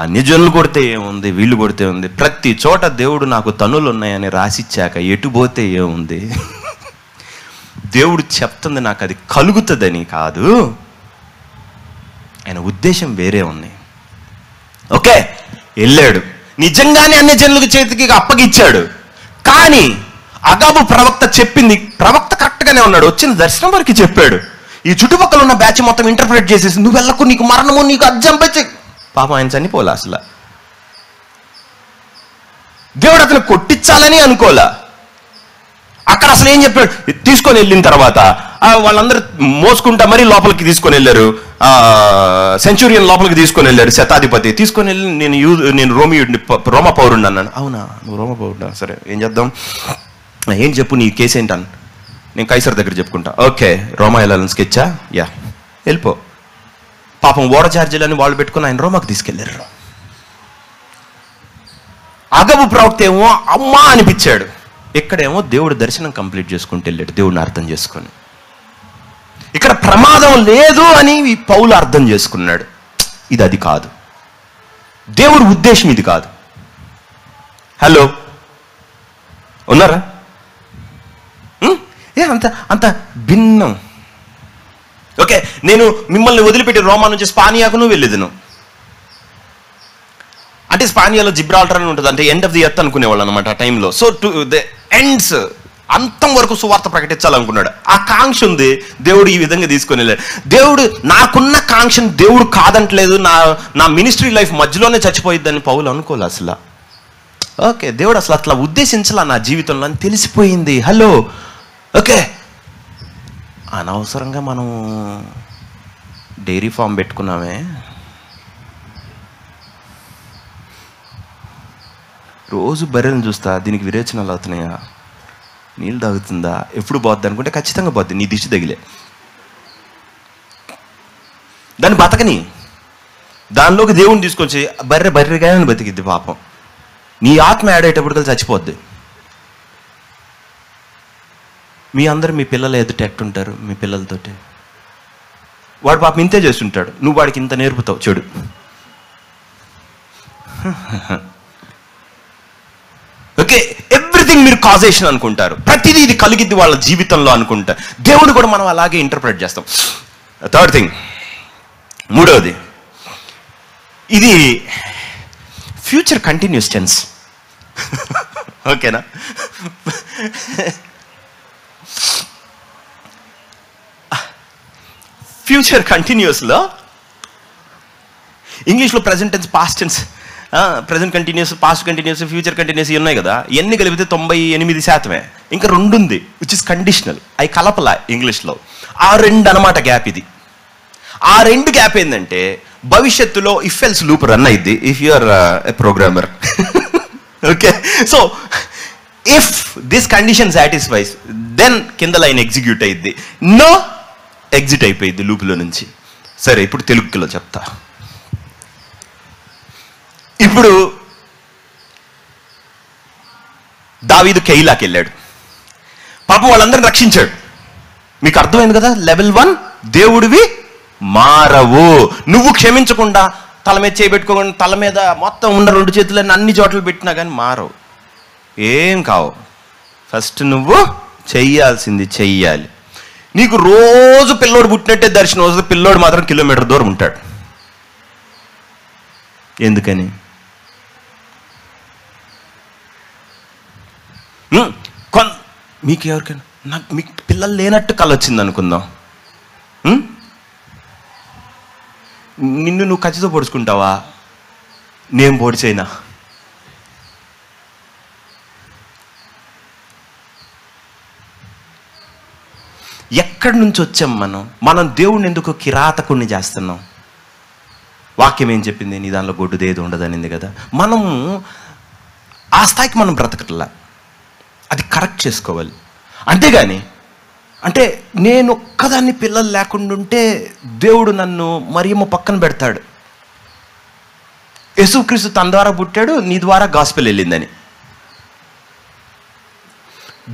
అన్యజనులు కొడితే ఏముంది, వీళ్ళు కొడితే ఉంది, ప్రతి చోట దేవుడు నాకు తనులు ఉన్నాయని రాసిచ్చాక ఎటు పోతే ఏముంది, దేవుడు చెప్తుంది నాకు అది కలుగుతుందని కాదు, ఆయన ఉద్దేశం వేరే ఉంది. ఓకే, వెళ్ళాడు, నిజంగానే అన్యజనులకు చేతికి అప్పగిచ్చాడు. కానీ అగాబు ప్రవక్త చెప్పింది, ప్రవక్త కరెక్ట్గానే ఉన్నాడు, వచ్చిన దర్శనం వరకు చెప్పాడు. ఈ చుట్టుపక్కల ఉన్న బ్యాచ్ మొత్తం ఇంటర్ప్రిట్ చేసేసి, నువ్వు వెళ్ళకు, నీకు మరణము, నీకు అజ్జంపచ్చి. పాపం ఆయన చనిపోలే అసలు. దేవుడు అతను కొట్టించాలని అనుకోలే. అక్కడ అసలు ఏం చెప్పాడు, తీసుకొని వెళ్ళిన తర్వాత వాళ్ళందరూ మోసుకుంటా మరీ లోపలికి తీసుకొని వెళ్ళారు. సెంచురియన్ లోపలికి తీసుకొని వెళ్ళారు, శతాధిపతి తీసుకొని వెళ్ళి, నేను రోమ పౌరుణ్ణి అన్నాను. అవునా, నువ్వు రోమ పౌరుడా, సరే ఏం చేద్దాం, ఏం చెప్పు, నీ కేసు ఏంటని. నేను కైసర్ దగ్గర చెప్పుకుంటా. ఓకే, రోమా వెళ్ళాలని స్కెచ్చా, యా వెళ్ళిపో. పాపం ఓడ ఛార్జీలని వాళ్ళు పెట్టుకుని ఆయన రోమాకు తీసుకెళ్లారు. అగబు ప్రవక్త ఏమో అమ్మా అనిపించాడు, ఇక్కడేమో దేవుడు దర్శనం కంప్లీట్ చేసుకుంటూ వెళ్ళాడు, దేవుడిని అర్థం చేసుకొని. ఇక్కడ ప్రమాదం లేదు అని పౌలు అర్థం చేసుకున్నాడు. ఇది అది కాదు, దేవుడి ఉద్దేశం ఇది కాదు. హలో, ఉన్నారా? అంత భిన్నం. ఓకే, నేను మిమ్మల్ని వదిలిపెట్టి రోమా నుంచి స్పానియాకును వెళ్ళేదిను. అంటే స్పానియాలో జిబ్రాల్టర్ అని ఉంటుంది, అంటే ఎండ్ ఆఫ్ ది ఎర్త్ అనుకునేవాళ్ళు అనమాట ఆ టైంలో. సో టు ద ఎండ్స్, అంతం వరకు సువార్త ప్రకటించాలనుకున్నాడు. ఆ కాంక్ష ఉంది, దేవుడు ఈ విధంగా తీసుకొని వెళ్ళాడు. దేవుడు నాకున్న కాంక్షను దేవుడు కాదంటలేదు, నా మినిస్ట్రీ లైఫ్ మధ్యలోనే చచ్చిపోయిద్దని పౌలు అనుకోలే అసలు. ఓకే, దేవుడు అసలు అట్లా ఉద్దేశించాల నా జీవితంలో అని తెలిసిపోయింది. హలో, ఓకే, అనవసరంగా మనం డైరీ ఫామ్ పెట్టుకున్నామే, రోజు బర్రెలను చూస్తా, దీనికి విరేచనాలు అవుతున్నాయా, నీళ్ళు తాగుతుందా, ఎప్పుడు పోద్ది అనుకుంటే ఖచ్చితంగా పోద్ది, నీ దిష్టి తగిలే. దాన్ని బతకని, దానిలోకి దేవుని తీసుకొచ్చి బర్రెగానే బతికిద్ది. పాపం నీ ఆత్మ ఆడేటప్పటికల్లా చచ్చిపోద్ది. మీ అందరూ మీ పిల్లలు ఎదుట ఎట్టుంటారు, మీ పిల్లలతోటి వాడు పాపం ఇంతే చేస్తుంటాడు, నువ్వు వాడికి ఇంత నేర్పుతావు చెడు. ఓకే, ఎవ్రీథింగ్ మీరు కాజేషన్ అనుకుంటారు, ప్రతిదీ ఇది కలిగిద్ది వాళ్ళ జీవితంలో అనుకుంటారు. దేవుడు కూడా మనం అలాగే ఇంటర్ప్రిట్ చేస్తాం. థర్డ్ థింగ్, మూడవది, ఇది ఫ్యూచర్ కంటిన్యూస్ టెన్స్. ఓకేనా? ఫ్యూచర్ కంటిన్యూస్లో ఇంగ్లీష్లో present tense, past tense, present continuous, past continuous, future continuous ఉన్నాయి కదా. ఎన్ని కలిపితే 98%. ఇంకా 2 ఉంది, విచ్ ఇస్ కండిషనల్. అవి కలపలా ఇంగ్లీష్లో. ఆ 2 అనమాట గ్యాప్ ఇది. ఆ 2 గ్యాప్ ఏంటంటే భవిష్యత్తులో ఇఫ్ ఎల్స్ లూప్ రన్ అయింది, if you are a programmer. Okay, so if this condition satisfies, then కింద లైన్ ఎగ్జిక్యూట్ అయ్యిద్ది, నో ఎగ్జిట్ అయిపోయింది లూప్లో నుంచి. సరే, ఇప్పుడు తెలుగులో చెప్తా. ఇప్పుడు దావీదు కెయిలాకి వెళ్ళాడు, పాపం వాళ్ళందరిని రక్షించాడు. మీకు అర్థమైంది కదా? లెవెల్ 1, దేవుడివి మారవు. నువ్వు క్షమించకుండా, తల మీద చేయబెట్టుకోకుండా, తల మీద మొత్తం ఉన్న 2 చేతులన్నీ అన్ని చోట్ల పెట్టినా కానీ మారవు, ఏం కావు. ఫస్ట్ నువ్వు చెయ్యాల్సింది చెయ్యాలి. నీకు రోజు పిల్లోడు పుట్టినట్టే దర్శనం వస్తుంది, పిల్లోడు మాత్రం కిలోమీటర్ దూరం ఉంటాడు. ఎందుకని? మీకు ఎవరికైనా, మీకు పిల్లలు లేనట్టు కళ వచ్చింది అనుకుందాం, నిన్ను నువ్వు ఖచ్చితంగా పొడుచుకుంటావా? నేను పొడిచైనా? ఎక్కడి నుంచి వచ్చాం మనం దేవుడిని ఎందుకు కిరాతకుణ్ణి చేస్తున్నాం? వాక్యం ఏం చెప్పింది? నీ దానిలో గొడ్డుదేది ఉండదనింది కదా. మనము ఆ స్థాయికి మనం బ్రతకట్లా. అది కరెక్ట్ చేసుకోవాలి. అంతేగాని అంటే నేను ఒక్కదాన్ని పిల్లలు లేకుండా ఉంటే దేవుడు నన్ను మరియమ్మ పక్కన పెడతాడు, యేసుక్రీస్తు తన ద్వారా పుట్టాడు, నీ ద్వారా గాస్పెల్ వెళ్ళిందని.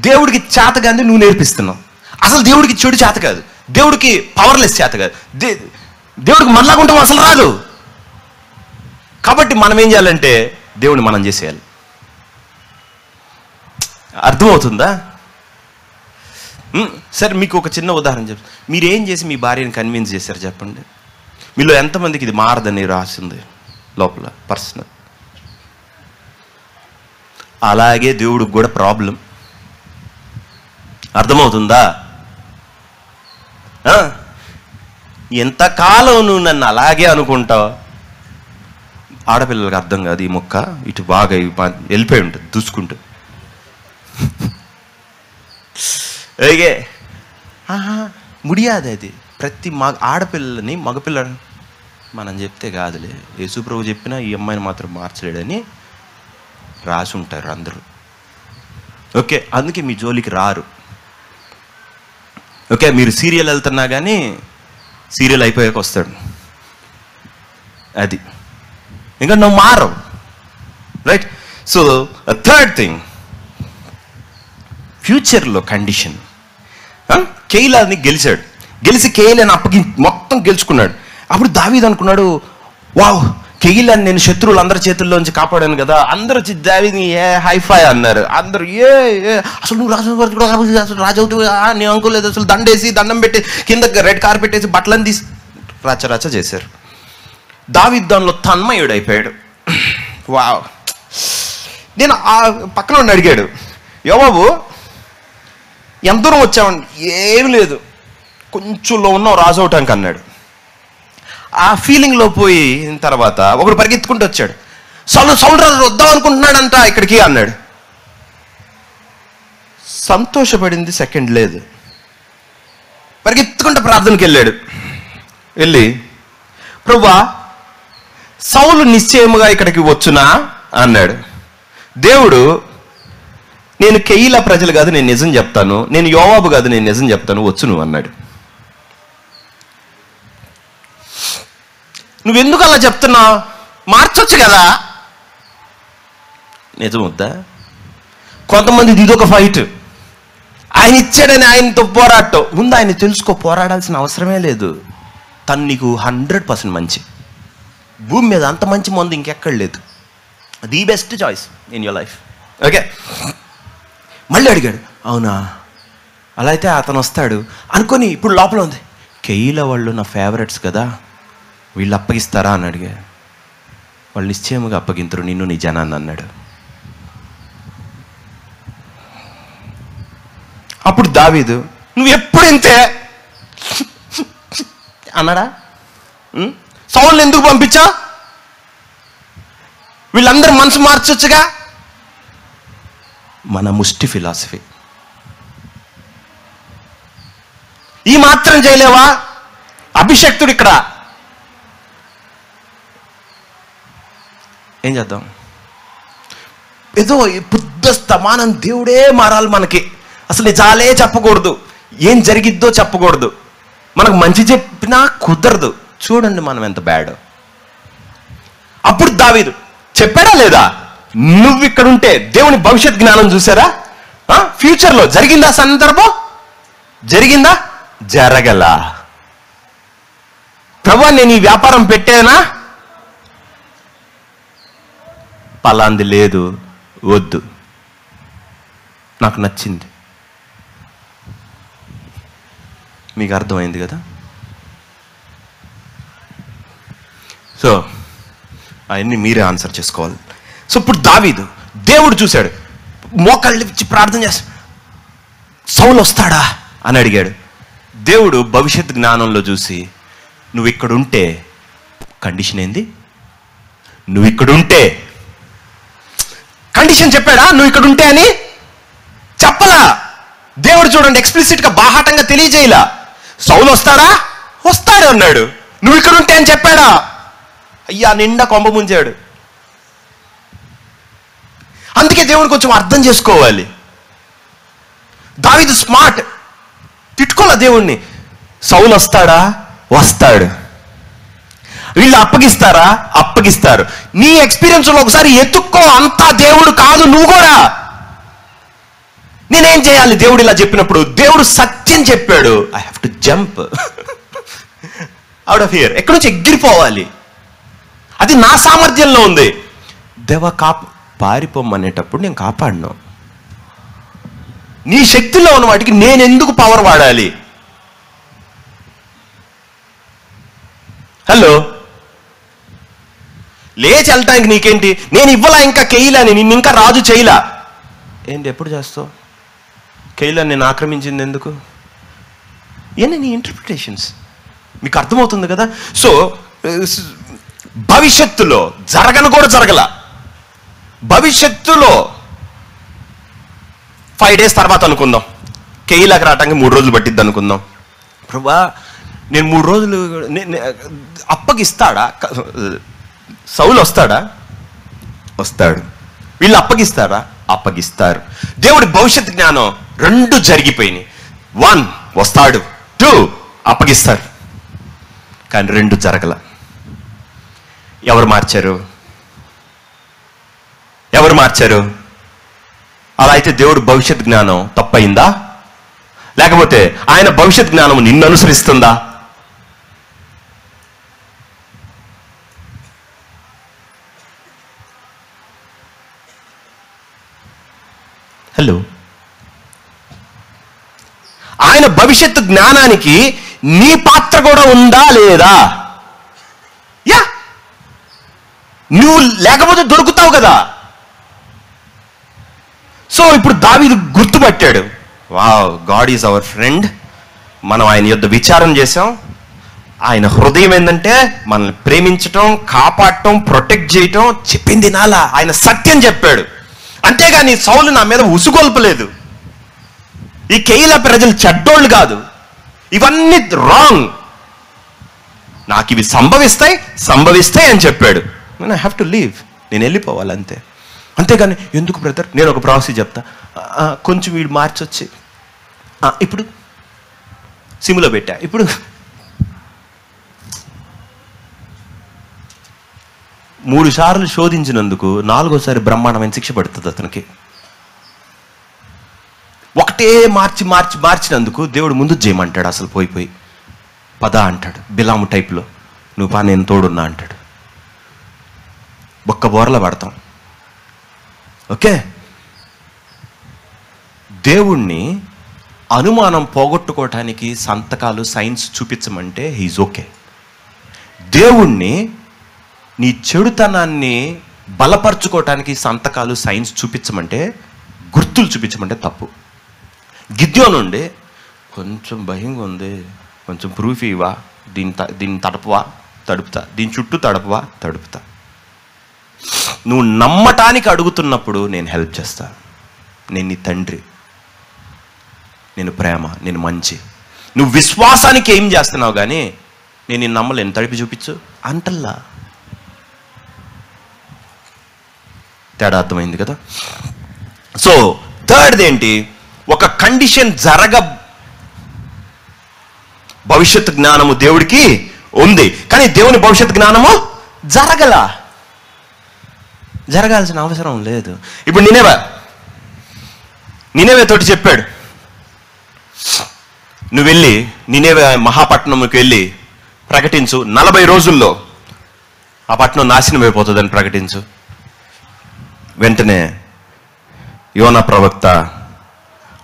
దేవుడికి చేత కాదు నువ్వు నేర్పిస్తున్నావు. అసలు దేవుడికి చెడు చేత కాదు, దేవుడికి పవర్లెస్ చేత కాదు, దేవుడికి మనలాగా ఉంటాం అసలు రాదు. కాబట్టి మనం ఏం చేయాలంటే దేవుడిని మనం చేసేయాలి. అర్థమవుతుందా? సరే, మీకు ఒక చిన్న ఉదాహరణ చెప్తాను. మీరేం చేసి మీ భార్యని కన్విన్స్ చేశారు చెప్పండి? మీలో ఎంతమందికి ఇది మారదని రాసింది లోపల పర్సనల్? అలాగే దేవుడికి కూడా ప్రాబ్లం. అర్థమవుతుందా? ఎంతకాలం నువ్వు నన్ను అలాగే అనుకుంటావు? ఆడపిల్లలకు అర్థం కాదు ఈ మొక్క, ఇటు బాగా వెళ్ళిపోయి ఉంటుంది దూసుకుంటూ. ఓకే, ముడియాది అది. ప్రతి ఆడపిల్లని మగపిల్లని మనం చెప్తే కాదులే, యేసుప్రభు చెప్పినా ఈ అమ్మాయిని మాత్రం మార్చలేడని రాసి ఉంటారు అందరూ. ఓకే, అందుకే మీ జోలికి రారు. ఓకే, మీరు సీరియల్ వెళ్తున్నా కానీ సీరియల్ అయిపోయాక వస్తాడు. అది ఇంకా నువ్వు మారవు, రైట్? సో థర్డ్ థింగ్, ఫ్యూచర్లో కండిషన్. కేయిలాని గెలిచి కేయిలాని మొత్తం గెలుచుకున్నాడు. అప్పుడు దావీదు అనుకున్నాడు, వావ్, కేయిలాని నేను శత్రువులందరి చేతుల్లోంచి కాపాడాను కదా. అందరూ వచ్చి దావీదుని హైఫై అన్నారు. అందరూ అసలు నువ్వు అసలు రాజు అవుతావు, నేను అనుకోలేదు, అసలు దండేసి దండం పెట్టి కింద రెడ్ కార్పెట్ వేసి బట్టలను తీసి రచ్చ చేశారు. దావీదు దానిలో తన్మయుడైపోయాడు. వావ్. నేను ఆ పక్కన ఉండి అడిగాడు, యోవాబు ఎంత దూరం వచ్చామండి? ఏమి లేదు, కొంచెంలో ఉన్నావు రాజు అవటానికి అన్నాడు. ఆ ఫీలింగ్లో పోయిన తర్వాత ఒకడు పరిగెత్తుకుంటూ వచ్చాడు, సౌలు రాజు వద్దాం అనుకుంటున్నాడంట ఇక్కడికి అన్నాడు. సంతోషపడింది సెకండ్ లేదు, పరిగెత్తుకుంటూ ప్రార్థనకి వెళ్ళాడు. వెళ్ళి, ప్రభువా సౌలు నిశ్చయముగా ఇక్కడికి వచ్చునా అన్నాడు. దేవుడు, నేను కెయీలా ప్రజలు కాదు నేను నిజం చెప్తాను, నేను యోవాబు కాదు నేను నిజం చెప్తాను, వచ్చును అన్నాడు. నువ్వెందుకు అలా చెప్తున్నావు? మార్చొచ్చు కదా. నిజం వద్దా? కొంతమంది ఇదొక ఫైట్, ఆయన ఇచ్చాడని ఆయనతో పోరాటం. ముందు ఆయన తెలుసుకో, పోరాడాల్సిన అవసరమే లేదు. తను నీకు 100% మంచి. భూమి మీద అంత మంచి మందు ఇంకెక్కడ లేదు. The best choice in your life. Okay, మళ్ళీ అడిగాడు, అవునా అలా అయితే అతను వస్తాడు అనుకొని ఇప్పుడు లోపల ఉంది, కెయీలా వాళ్ళు నా ఫేవరెట్స్ కదా, వీళ్ళు అప్పగిస్తారా అని అడిగా. వాళ్ళు నిశ్చయముగా అప్పగింతరు నిన్ను నీ జనాన్ని అన్నాడు. అప్పుడు దావీదు, నువ్వు ఎప్పుడు ఇంతే అన్నాడా? సౌలుని ఎందుకు పంపించా? వీళ్ళందరూ మనసు మార్చొచ్చుగా. మన ముష్టి ఫిలాసఫీ. ఈ మాత్రం చేయలేవా? అభిషక్తుడు ఇక్కడ ఏం చేద్దాం? ఏదో బుద్ధస్తమానం దేవుడే మారాలి మనకి. అసలు నిజాలే చెప్పకూడదు, ఏం జరిగిద్దో చెప్పకూడదు, మనకు మంచి చెప్పినా కుదరదు. చూడండి మనం ఎంత బ్యాడ్. అప్పుడు దావీదు చెప్పాడా లేదా? నువ్వు ఇక్కడ ఉంటే దేవుని భవిష్యత్ జ్ఞానం చూసారా? ఫ్యూచర్లో జరిగిందా సందర్భం? జరిగిందా? జరగలా. ప్రభువా నేను ఈ వ్యాపారం పెట్టానా? పలాంది లేదు, వద్దు, నాకు నచ్చింది. మీకు అర్థమైంది కదా? సో అవన్నీ మీరే ఆన్సర్ చేసుకోవాలి. సో ఇప్పుడు దావీదు, దేవుడు చూశాడు, మోకాళ్ళు ఇచ్చి ప్రార్థన చేస్తాడు, సౌలు వస్తాడా అని అడిగాడు. దేవుడు భవిష్యత్ జ్ఞానంలో చూసి, నువ్వు ఇక్కడుంటే కండిషన్ ఏంది? నువ్వు ఇక్కడుంటే కండిషన్ చెప్పాడా? నువ్వు ఇక్కడుంటే అని చెప్పలా. దేవుడు చూడండి ఎక్స్ప్లిసిట్గా బాహాటంగా తెలియజేయలా. సౌలు వస్తాడా? వస్తాడు అన్నాడు. నువ్వు ఇక్కడుంటే అని చెప్పాడా? అయ్యా నిండా కొంప ముంచాడు. అందుకే దేవుని కొంచెం అర్థం చేసుకోవాలి. దావీదు స్మార్ట్, తిట్టుకోలే దేవుణ్ణి. సౌలు వస్తాడా? వస్తాడు. వీళ్ళు అప్పగిస్తారా? అప్పగిస్తారు. నీ ఎక్స్పీరియన్స్లో ఒకసారి ఎత్తుక్కో, అంతా దేవుడు కాదు, నువ్వు కూడా. నేనేం చేయాలి దేవుడు ఇలా చెప్పినప్పుడు? దేవుడు సత్యం చెప్పాడు, I have to jump out of here. ఎక్కడి నుంచి ఎగిరిపోవాలి. అది నా సామర్థ్యంలో ఉంది. దేవా పారిపోమ్మనేటప్పుడు నేను కాపాడను. నీ శక్తిలో ఉన్న వాటికి నేను ఎందుకు పవర్ వాడాలి? హలో, లేచి వెళ్ళటానికి నీకేంటి? నేను ఇవ్వలా, ఇంకా కేయిలని, నిన్ను ఇంకా రాజు చేయలా. ఏంటి ఎప్పుడు చేస్తావు? కేయిలని నేను ఆక్రమించింది ఎందుకు? ఇవన్నీ నీ ఇంటర్ప్రిటేషన్స్. మీకు అర్థమవుతుంది కదా? సో భవిష్యత్తులో జరగను కూడా జరగల. భవిష్యత్తులో 5 days తర్వాత అనుకుందాం, కేయిలాకి రావటానికి 3 రోజులు పట్టిద్ది అనుకుందాం. ప్రభా నేను 3 రోజులు అప్పగిస్తాడా? సౌలు వస్తాడా? వస్తాడు. వీళ్ళు అప్పగిస్తారా? అప్పగిస్తారు. దేవుడి భవిష్యత్ జ్ఞానం 2 జరిగిపోయినాయి. 1 వస్తాడు, 2 అప్పగిస్తారు. కానీ 2 జరగల. ఎవరు మార్చారు? ఎవరు మార్చారు? అలా అయితే దేవుడు భవిష్యత్ జ్ఞానం తప్పయిందా? లేకపోతే ఆయన భవిష్యత్ జ్ఞానం నిన్ను అనుసరిస్తుందా? హలో, ఆయన భవిష్యత్తు జ్ఞానానికి నీ పాత్ర కూడా ఉందా లేదా? యా, నువ్వు లేకపోతే దొరుకుతావు కదా. సో ఇప్పుడు దావీదు గుర్తుపట్టాడు, wow, God is our friend. మనం ఆయన యొద్ద విచారం చేసాం. ఆయన హృదయం ఏంటంటే మనల్ని ప్రేమించటం, కాపాడటం, ప్రొటెక్ట్ చేయటం. చెప్పింది నాలా, ఆయన సత్యం చెప్పాడు. అంతేగాని సౌలు నా మీద ఉసుగొల్పలేదు. ఈ కేయిలా ప్రజలు చెడ్డోళ్ళు కాదు, ఇవన్నీ రాంగ్. నాకు ఇవి సంభవిస్తాయి అని చెప్పాడు. ఐ హ్యావ్ టు లీవ్, నేను వెళ్ళిపోవాలి అంతే. అంతేగాని ఎందుకు బ్రదర్, నేను ఒక ప్రాసెస్ చెప్తా, కొంచెం వీడు మార్చొచ్చి ఇప్పుడు సిమ్లో పెట్టా. ఇప్పుడు 3 సార్లు శోధించినందుకు 4వసారి బ్రహ్మాండమైన శిక్ష పడుతుంది అతనికి. ఒకటే మార్చినందుకు దేవుడు ముందు చేయమంటాడు. అసలు పోయి పద అంటాడు, బిలాము టైప్లో. నువ్వు పా, నేను తోడున్నా అంటాడు. ఒక్క బోర్ల పడతాం. ఓకే, దేవుణ్ణి అనుమానం పోగొట్టుకోవటానికి సంతకాలు, సైన్స్ చూపించమంటే హీజ్ ఓకే. దేవుణ్ణి నీ చెడుతనాన్ని బలపరుచుకోవటానికి సంతకాలు, సైన్స్ చూపించమంటే, గుర్తులు చూపించమంటే తప్పు. గిద్యోనుండి కొంచెం భయంగా ఉంది, కొంచెం ప్రూఫ్ ఇవ్వా, దీన్ని తడుపుతా, దీని చుట్టూ తడుపుతా. నువ్వు నమ్మటానికి అడుగుతున్నప్పుడు నేను హెల్ప్ చేస్తాను. నేను నీ తండ్రి, నేను ప్రేమ, నేను మంచి. నువ్వు విశ్వాసానికి ఏం చేస్తున్నావు కానీ నేను నిన్ను నమ్మలేను, తడిపి చూపించు అంటల్లా. తేడా అర్థమైంది కదా? సో థర్డ్ది ఏంటి? ఒక కండిషన్ భవిష్యత్ జ్ఞానము దేవుడికి ఉంది, కానీ దేవుని భవిష్యత్ జ్ఞానము జరగాల్సిన అవసరం లేదు. ఇప్పుడు నినేవే తోటి చెప్పాడు, నువ్వు వెళ్ళి నినేవే మహాపట్నంకి వెళ్ళి ప్రకటించు, 40 రోజుల్లో ఆ పట్టణం నాశనం అయిపోతుందని ప్రకటించు. వెంటనే యోనా ప్రవక్త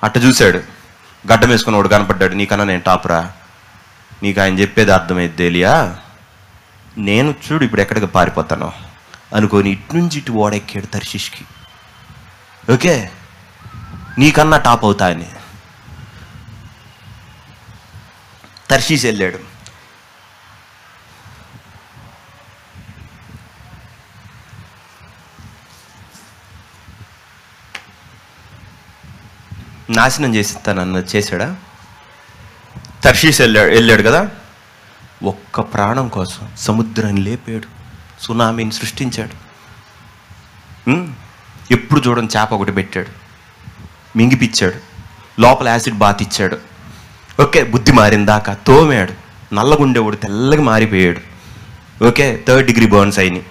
అట్ట చూశాడు, గడ్డం వేసుకున్నవాడు కనపడ్డాడు. నీకన్నా నేను టాపురా, నీకు ఆయన చెప్పేది అర్థమైద్ది ఏలియా, నేను చూడు ఇప్పుడు ఎక్కడికి పారిపోతాను అనుకొని ఇట్నుంచి ఇటు ఓడెక్కాడు తర్షీష్కి. ఓకే, నీకన్నా టాప్ అవుతా అని తర్షీష్ వెళ్ళాడు. నాశనం చేస్తానన్న చేశాడా? తర్షీష్ వెళ్ళాడు కదా, ఒక్క ప్రాణం కోసం సముద్రాన్ని లేపాడు, సునామీని సృష్టించాడు. ఎప్పుడు చూడని చేప ఒకటి పెట్టాడు, మింగిపిచ్చాడు, లోపల యాసిడ్ బాత్ ఇచ్చాడు. ఓకే, బుద్ధి మారిందాకా తోమాడు, నల్లగుండేవాడు తెల్లగా మారిపోయాడు. ఓకే, 3rd degree బర్న్స్ అయినాయి,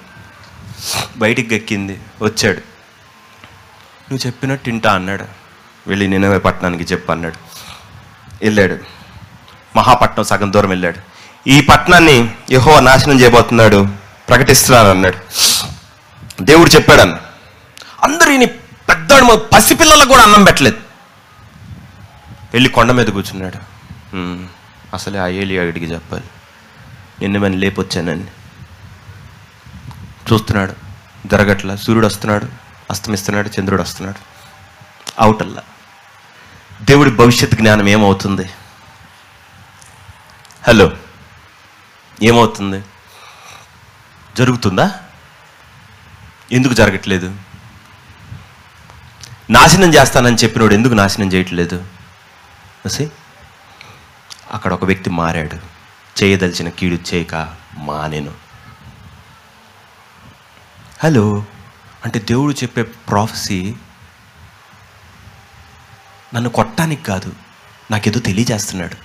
బయటికి గక్కింది, వచ్చాడు. నువ్వు చెప్పినట్టు తింటా అన్నాడు. వెళ్ళి నినవే పట్టణానికి చెప్పు అన్నాడు. వెళ్ళాడు, మహాపట్నం సగం దూరం వెళ్ళాడు. ఈ పట్టణాన్ని యెహోవా నాశనం చేయబోతున్నాడు, ప్రకటిస్తున్నాను అన్నాడు. దేవుడు చెప్పాడన్న. అందరూ ఈయన పెద్దవాడు, పసిపిల్లలకు కూడా అన్నం పెట్టలేదు. వెళ్ళి కొండ మీద కూర్చున్నాడు. అసలే ఆ ఏలియాడికి చెప్పాలి, నిన్నమని లేపొచ్చానని. చూస్తున్నాడు, జరగట్లా. సూర్యుడు వస్తున్నాడు, అస్తమిస్తున్నాడు, చంద్రుడు వస్తున్నాడు, అవుటల్లా. దేవుడి భవిష్యత్ జ్ఞానం ఏమవుతుంది? హలో, ఏమవుతుంది? జరుగుతుందా? ఎందుకు జరగట్లేదు? నాశనం చేస్తానని చెప్పినోడు ఎందుకు నాశనం చేయట్లేదు? అక్కడ ఒక వ్యక్తి మారాడు. చేయదలిచిన కీడు చేయక మానేను. హలో, అంటే దేవుడు చెప్పే ప్రాఫెసీ నన్ను కొట్టడానికి కాదు, నాకేదో తెలియజేస్తున్నాడు.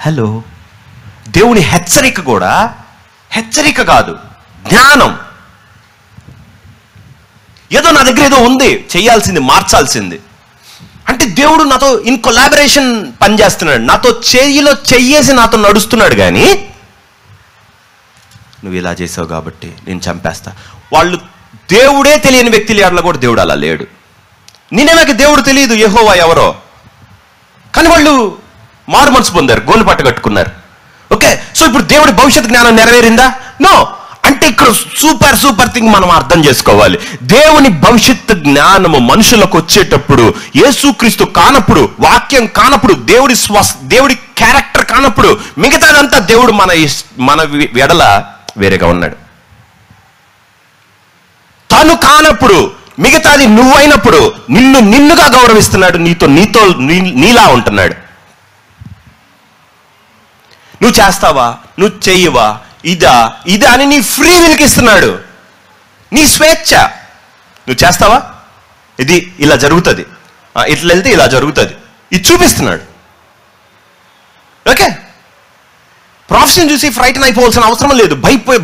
హలో, దేవుని హెచ్చరిక కూడా హెచ్చరిక కాదు, జ్ఞానం. ఏదో నా దగ్గర ఏదో ఉంది చేయాల్సింది, మార్చాల్సింది. అంటే దేవుడు నాతో ఇన్ కొలాబరేషన్ పనిచేస్తున్నాడు, నాతో చెయ్యిలో చెయ్యేసి నాతో నడుస్తున్నాడు. కానీ నువ్వు ఇలా చేసావు కాబట్టి నేను చంపేస్తా. వాళ్ళు దేవుడే తెలియని వ్యక్తులు ఎవరిలో కూడా దేవుడు అలా లేడు. నినవేకి దేవుడు తెలియదు యెహోవా ఎవరో, కానీ వాళ్ళు మారు మనసు పొందారు, గోలు పట్ట కట్టుకున్నారు. ఓకే, సో ఇప్పుడు దేవుడి భవిష్యత్ జ్ఞానం నెరవేరిందా? నో. అంటే ఇక్కడ సూపర్ థింగ్ మనం అర్థం చేసుకోవాలి. దేవుని భవిష్యత్తు జ్ఞానము మనుషులకు వచ్చేటప్పుడు, యేసుక్రీస్తు కానప్పుడు, వాక్యం కానప్పుడు, దేవుడి క్యారెక్టర్ కానప్పుడు, మిగతాదంతా దేవుడు మన వెడల వేరేగా ఉన్నాడు. తను కానప్పుడు, మిగతాది నువ్వైనప్పుడు నిన్నుగా గౌరవిస్తున్నాడు, నీలా ఉంటున్నాడు. నువ్వు చేస్తావా, నువ్వు చెయ్యవా, ఇదా అని నీ ఫ్రీ విల్కి ఇస్తున్నాడు, నీ స్వేచ్ఛ. నువ్వు చేస్తావా, ఇది ఇలా జరుగుతుంది, ఇట్లా వెళ్తే ఇలా జరుగుతుంది, ఇది చూపిస్తున్నాడు. ఓకే, ప్రొఫెషన్ చూసి ఫ్రైటన్ అయిపోవాల్సిన అవసరం లేదు,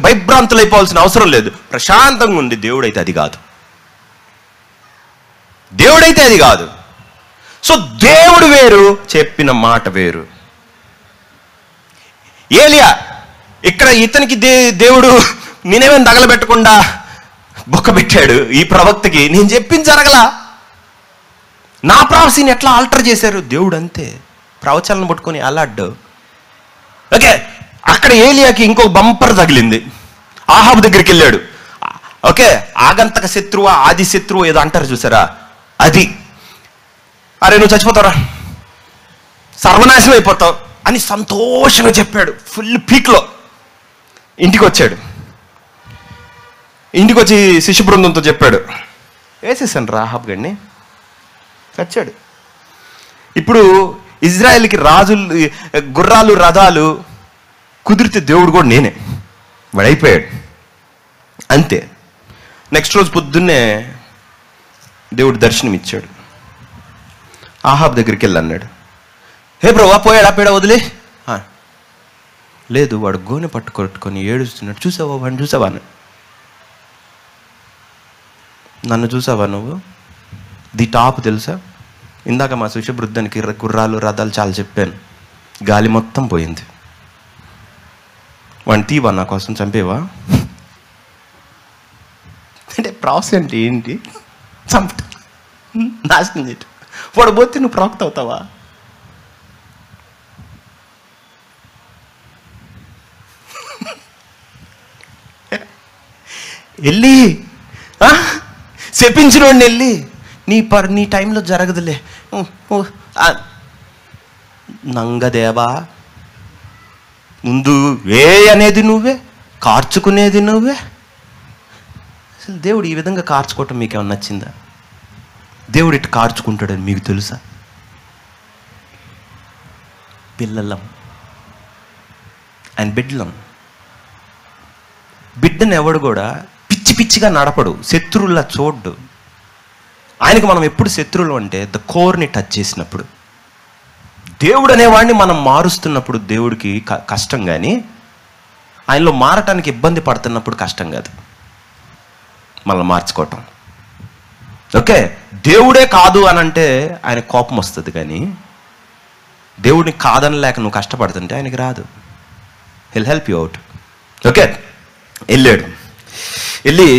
భయభ్రాంతులు అయిపోవాల్సిన అవసరం లేదు. ప్రశాంతంగా ఉంది. దేవుడైతే అది కాదు, దేవుడైతే అది కాదు. సో దేవుడు వేరు, చెప్పిన మాట వేరు. ఏలియా ఇక్కడ ఇతనికి దేవుడు నేనేమేమి తగలబెట్టకుండా బొక్క పెట్టాడు. ఈ ప్రవక్తకి నేను చెప్పింది జరగలా. నా ప్రాఫెసీని ఎట్లా ఆల్టర్ చేశారు? దేవుడు అంతే, ప్రవచనాలను పట్టుకొని అలాడ్డు. ఓకే, అక్కడ ఏలియాకి ఇంకో బంపర్ తగిలింది. ఆహాబు దగ్గరికి వెళ్ళాడు. ఓకే, ఆగంతక శత్రువు, ఆది శత్రువు ఏదో అంటారు చూసారా, అది. అరే నువ్వు చచ్చిపోతావురా, సర్వనాశనం అయిపోతావు అని సంతోషంగా చెప్పాడు. ఫుల్ పీక్లో ఇంటికి వచ్చాడు. ఇంటికి వచ్చి శిష్య బృందంతో చెప్పాడు, వేసేసాను రాహాబ్ గడిని, చచ్చాడు. ఇప్పుడు ఇజ్రాయెల్కి రాజులు, గుర్రాలు, రథాలు కుదిరితే దేవుడు కూడా నేనే, వాడైపోయాడు అంతే. నెక్స్ట్ రోజు పొద్దున్నే దేవుడు దర్శనం ఇచ్చాడు. ఆహాబ్ దగ్గరికి వెళ్ళి అన్నాడు, హే ప్రభా, పోయాడా పేడ వదిలే? లేదు, వాడు గోనె పట్టుకొని ఏడుస్తున్నాడు, చూసావా వాడిని, చూసావా? నన్ను చూసావా నువ్వు? ది టాప్ తెలుసా? ఇందాక మా శిష్యబృద్ధానికి గుర్రాలు, రథాలు చాలా చెప్పాను, గాలి మొత్తం పోయింది. వాడిని తీవా, నా కోసం చంపేవా? అంటే ప్రాసెస్ అంటే ఏంటి? చంప, నాశనం చేయటం. వాడు పోతే నువ్వు ప్రవక్త అవుతావా? వెళ్ళి చెప్పించిన వాడిని వెళ్ళి నీ టైంలో జరగదులే నంగదేవా, ముందు అనేది నువ్వే, కార్చుకునేది నువ్వే. అసలు దేవుడు ఈ విధంగా కార్చుకోవటం మీకు ఏమన్నా నచ్చిందా? దేవుడు ఇటు కార్చుకుంటాడని మీకు తెలుసా? పిల్లలం అండ్ బిడ్డలం. బిడ్డను ఎవడు కూడా పిచ్చి పిచ్చిగా నడపడు, శత్రువులా చూడ్డు. ఆయనకి మనం ఎప్పుడు శత్రువులు అంటే ద కోర్ని టచ్ చేసినప్పుడు. దేవుడు అనేవాడిని మనం మారుస్తున్నప్పుడు దేవుడికి కష్టం, కానీ ఆయనలో మారటానికి ఇబ్బంది పడుతున్నప్పుడు కష్టం కాదు మనల్ని మార్చుకోవటం. ఓకే, దేవుడే కాదు అని అంటే ఆయన కోపం వస్తుంది, కానీ దేవుడిని కాదనలేక నువ్వు కష్టపడుతుంటే ఆయనకి రాదు. హెల్ హెల్ప్ యూ అవుట్. ఓకే, వెళ్ళి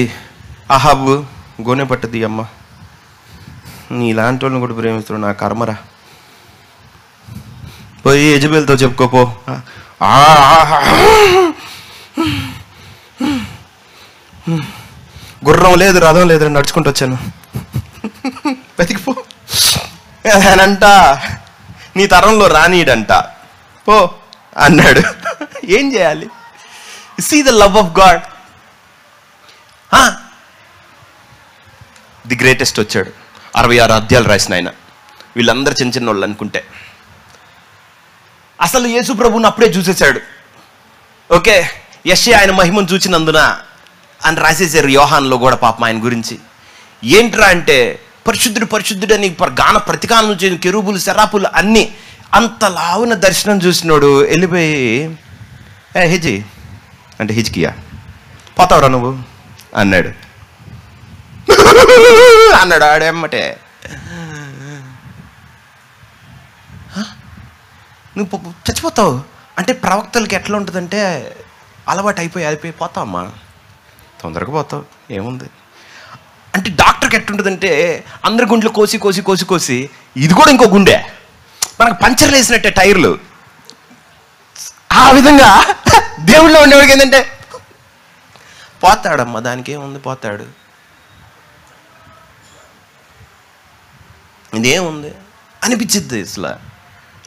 అహాబు గోనె పట్టది, అమ్మ నీ ఇలాంటి వాళ్ళని కూడా ప్రేమిస్తున్నాడు, నా కర్మరా, పోయి యజబేల్తో చెప్పుకోపో. గుర్రం లేదు, రథం లేదు, నడుచుకుంటూ వచ్చాను, బతికిపో అనంట, నీ తరంలో రానీడంట, పో అన్నాడు. ఏం చేయాలి? See the love of God. The greatest వచ్చాడు, 66 అధ్యాయాలు రాసిన ఆయన. వీళ్ళందరూ చిన్న చిన్న వాళ్ళు అనుకుంటే అసలు యేసు ప్రభువుని అప్పుడే చూసేశాడు. ఓకే, యెషయా ఆయన మహిమను చూచినందున అని రాసేశారు యోహాన్లో కూడా పాపం ఆయన గురించి. ఏంట్రా అంటే పరిశుద్ధుడు పరిశుద్ధుడని గాన ప్రతికాలను చేయని కెరూబులు శరాపులు అన్నీ అంత లావున దర్శనం చూసినోడు వెళ్ళిపోయి హిజి అంటే హిజ్కియా పోతావురా నువ్వు అన్నాడు. అన్నాడు ఆడేమ్మటే, నువ్వు చచ్చిపోతావు అంటే ప్రవక్తలకి ఎట్లా ఉంటుందంటే అలవాటు అయిపోయి పోతావమ్మా, తొందరగా పోతావు, ఏముంది అంటే. డాక్టర్కి ఎట్లుంటుందంటే అందరి గుండెలు కోసి కోసి కోసి కోసి ఇది కూడా ఇంకో గుండె మనకు పంచర్లు వేసినట్టే టైర్లు. ఆ విధంగా దేవుళ్ళో ఉండేవాడికి ఏంటంటే పోతాడమ్మా, దానికి ఏముంది, పోతాడు, ఇదేముంది అనిపించిద్ది. అసలు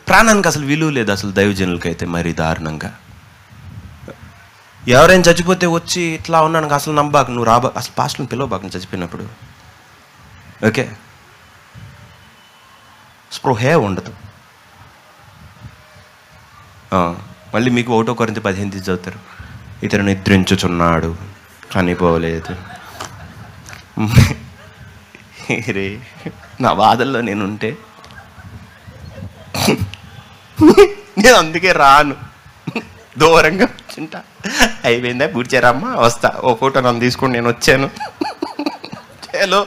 ప్రాణానికి అసలు విలువ లేదు అసలు దైవజనులకైతే మరీ దారుణంగా. ఎవరైనా చచ్చిపోతే వచ్చి ఇట్లా ఉన్నాను అసలు నమ్మబాకు, నువ్వు రాబా, అసలు పాస్టర్ని పిలవబాకు చచ్చిపోయినప్పుడు. ఓకే, స్పృహే ఉండదు. మళ్ళీ మీకు 1 కొరింథీ 15 చదువుతారు, ఇతను నిద్రించుచున్నాడు చనిపోలేదు. రే నా బాధల్లో నేనుంటే నేను అందుకే రాను, దూరంగా కూర్చుంటా. అయిపోయిందా కూర్చారమ్మా, వస్తా, ఓ ఫోటో నన్ను తీసుకుని నేను వచ్చాను, చేలో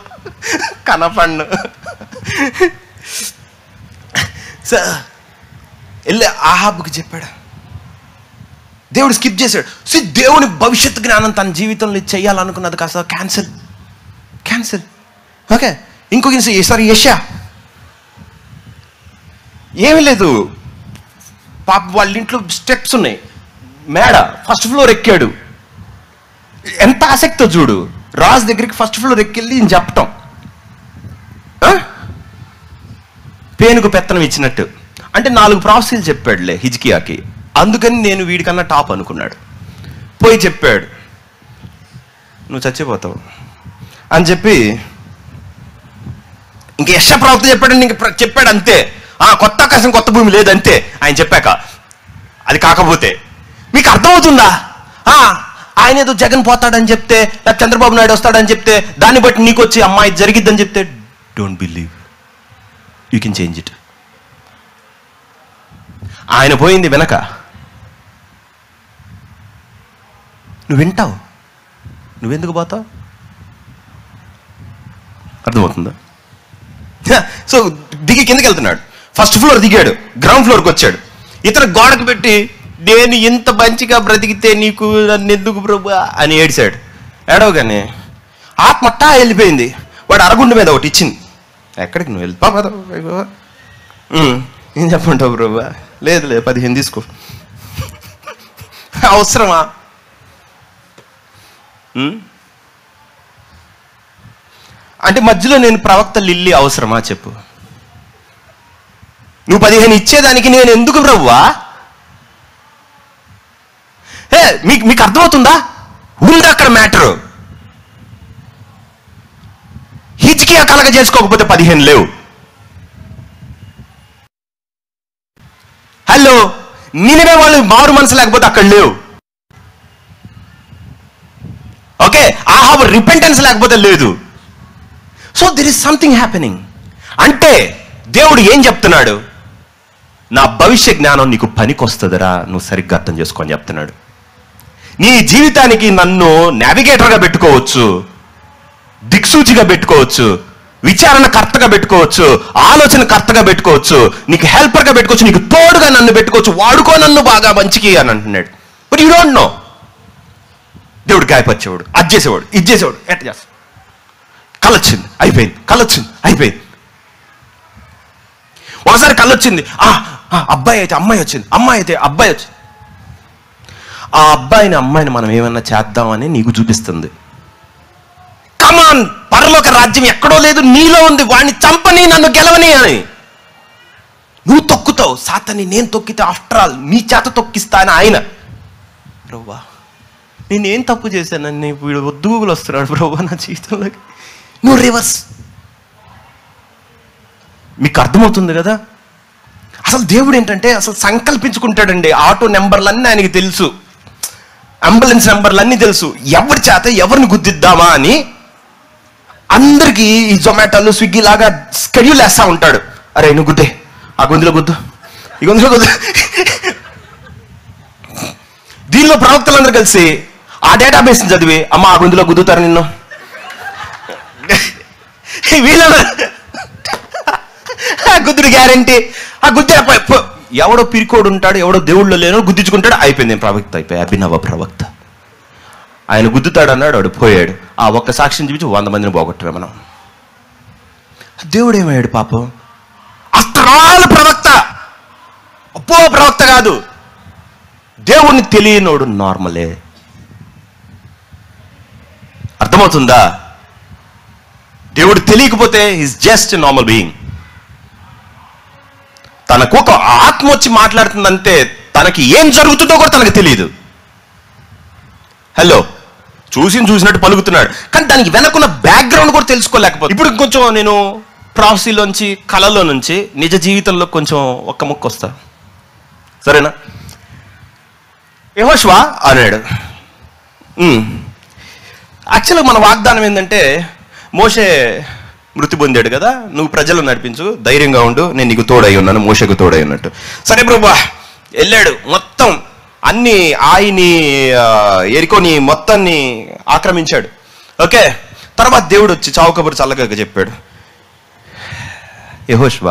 కనపండు. వెళ్ళి ఆహాబుకి చెప్పాడు, దేవుడు స్కిప్ చేశాడు. దేవుని భవిష్యత్ జ్ఞానం తన జీవితంలో చేయాలనుకున్నది కాస్త క్యాన్సిల్. ఓకే, ఇంకొక సారీ యెషయా ఏమీ లేదు, పాప వాళ్ళ ఇంట్లో స్టెప్స్ ఉన్నాయి, మేడ, ఫస్ట్ ఫ్లోర్ ఎక్కాడు. ఎంత ఆసక్తితో చూడు, రాజు దగ్గరికి ఫస్ట్ ఫ్లోర్ ఎక్కెళ్ళి నేను చెప్పటం, పేనుకు పెత్తనం ఇచ్చినట్టు. అంటే 4 ప్రాఫెసీలు చెప్పాడులే హిజ్కియాకి, అందుకని నేను వీడికన్నా టాప్ అనుకున్నాడు. పోయి చెప్పాడు, నువ్వు చచ్చిపోతావు అని చెప్పి ఇంక యెషయా ప్రవక్త చెప్పాడని ఇంక చెప్పాడు అంతే. కొత్త ఆకాశం కొత్త భూమి లేదంతే ఆయన చెప్పాక. అది కాకపోతే మీకు అర్థమవుతుందా? ఆయన ఏదో జగన్ పోతాడని చెప్తే, లేకపోతే చంద్రబాబు నాయుడు వస్తాడని చెప్తే, దాన్ని బట్టి నీకు వచ్చి అమ్మాయి జరిగిద్దని చెప్తే, don't believe, you can change it. ఆయన పోయింది వెనక, నువ్వు వింటావు, నువ్వెందుకు పోతావు? అర్థమవుతుందా? సో దిగి కిందకి వెళ్తున్నాడు, ఫస్ట్ ఫ్లోర్ దిగాడు, గ్రౌండ్ ఫ్లోర్కి వచ్చాడు. ఇతర గోడకు పెట్టి, నేను ఇంత మంచిగా బ్రతికితే నీకు నన్ను ఎందుకు ప్రభు అని ఏడిశాడు. ఏడవగానే ఆత్మట్టా వెళ్ళిపోయింది. వాడు అరగుండు మీద ఒకటి ఇచ్చింది, ఎక్కడికి నువ్వు వెళ్తా ఏం చెప్పంటావు ప్రభు? లేదు 15 తీసుకో. అవసరమా? అంటే మధ్యలో నేను ప్రవక్త లిల్లీ అవసరమా చెప్పు? నువ్వు 15 ఇచ్చేదానికి నేను ఎందుకు ప్రభువా? మీకు అర్థమవుతుందా? ఉంది అక్కడ మ్యాటరు. హిజ్కియా కలగ చేసుకోకపోతే 15 లేవు. హలో, నినివే వాళ్ళు మారు మనసు లేకపోతే అక్కడ లేవు. ఓకే, జాబ్ రిపెంటెన్స్ లేకపోతే లేదు. So there is something happening. అంటే దేవుడు ఏం చెప్తున్నాడు? నా భవిష్య జ్ఞానం నీకు పనికొస్తుందిరా, నువ్వు సరిగ్గా అర్థం చేసుకొని చెప్తున్నాడు. నీ జీవితానికి నన్ను నావిగేటర్గా పెట్టుకోవచ్చు, దిక్సూచిగా పెట్టుకోవచ్చు, విచారణకర్తగా పెట్టుకోవచ్చు, ఆలోచనకర్తగా పెట్టుకోవచ్చు, నీకు హెల్పర్గా పెట్టుకోవచ్చు, నీకు తోడుగా నన్ను పెట్టుకోవచ్చు, వాడుకో నన్ను బాగా మంచికి అని అంటున్నాడు. But you don't know. దేవుడు గాయపరిచేవాడు, అది చేసేవాడు, ఇది చేసేవాడు, ఎట్లా చేస్తాడు? కళ్ళొచ్చింది, అయిపోయింది, కళ్ళొచ్చింది, అయిపోయింది. ఒకసారి కళ్ళొచ్చింది, అబ్బాయి అయితే అమ్మాయి వచ్చింది, అమ్మాయి అయితే అబ్బాయి వచ్చింది. ఆ అబ్బాయిని అమ్మాయిని మనం ఏమన్నా చేద్దామని నీకు చూపిస్తుంది. కమాన్, పరలోక రాజ్యం ఎక్కడో లేదు, నీలో ఉంది. వాడిని చంపని, నన్ను గెలవని అని నువ్వు తొక్కుతావు. సాతాన్ని నేను తొక్కితే ఆఫ్టర్ ఆల్ నీ చేత తొక్కిస్తా అని ఆయన. ప్రభువా, నేనేం తప్పు చేశానని వీడు ఒద్దుగులు వస్తున్నాడు ప్రభువా నా జీవితంలోకి. నువ్వు రివర్స్. మీకు అర్థమవుతుంది కదా? అసలు దేవుడు ఏంటంటే అసలు సంకల్పించుకుంటాడండి. ఆటో నెంబర్లన్నీ ఆయనకి తెలుసు, అంబులెన్స్ నెంబర్లన్నీ తెలుసు. ఎవరి చేత ఎవరిని గుద్దిద్దామా అని అందరికీ ఈ జొమాటోలు, స్విగ్గీ లాగా స్కెడ్యూల్ వేస్తా ఉంటాడు. అరే నువ్వు గుద్దే, ఆ గొంతులో గుద్దు, ఈ గొంతులో గుద్దు. దీనిలో ప్రవక్తలందరూ కలిసి ఆ డేటాబేస్ని చదివి, అమ్మ ఆ గొంతులో గుద్దుతారు నిన్ను, వీళ్ళ గుద్దుడు గ్యారంటీ. ఆ గుద్దే ఎవడో పిరికోడు ఉంటాడు, ఎవడో దేవుళ్ళు లేనో గుద్దించుకుంటాడు, అయిపోయింది. ప్రవక్త అయిపోయి అభినవ ప్రవక్త. ఆయన గుద్దుతాడు అన్నాడు, వాడు పోయాడు. ఆ ఒక్క సాక్ష్యం చూపించి 100 మందిని పోగొట్టమే మనం. దేవుడు ఏమయ్యాడు పాపం? అస్త్రాలు ప్రవక్త, అప్పో ప్రవక్త కాదు. దేవుడిని తెలియనోడు నార్మలే. అర్థమవుతుందా? దేవుడు తెలియకపోతే ఈజ్ జస్ట్ నార్మల్ బీయింగ్. తనకు ఒక ఆత్మ వచ్చి మాట్లాడుతుందంటే తనకి ఏం జరుగుతుందో కూడా తనకు తెలియదు. హలో, చూసినట్టు పలుకుతున్నాడు, కానీ దానికి వెనకున్న బ్యాక్గ్రౌండ్ కూడా తెలుసుకోలేకపోతే. ఇప్పుడు కొంచెం నేను ప్రాఫెసీలోంచి, కళలో నుంచి నిజ జీవితంలో కొంచెం ఒక్క ముక్క వస్తా, సరేనా? యెహోషువ అన్నాడు. యాక్చువల్గా మన వాగ్దానం ఏంటంటే, మోషే మృతి పొందాడు కదా, నువ్వు ప్రజలను నడిపించు, ధైర్యంగా ఉండు, నేను నీకు తోడై ఉన్నాను, మోషకు తోడై ఉన్నట్టు. సరే ప్రభువా, వెళ్ళాడు. మొత్తం అన్ని ఆయన్ని ఎరికోని మొత్తాన్ని ఆక్రమించాడు. ఓకే, తర్వాత దేవుడు వచ్చి చావు కబురు చల్లగా చెప్పాడు, యెహోషువ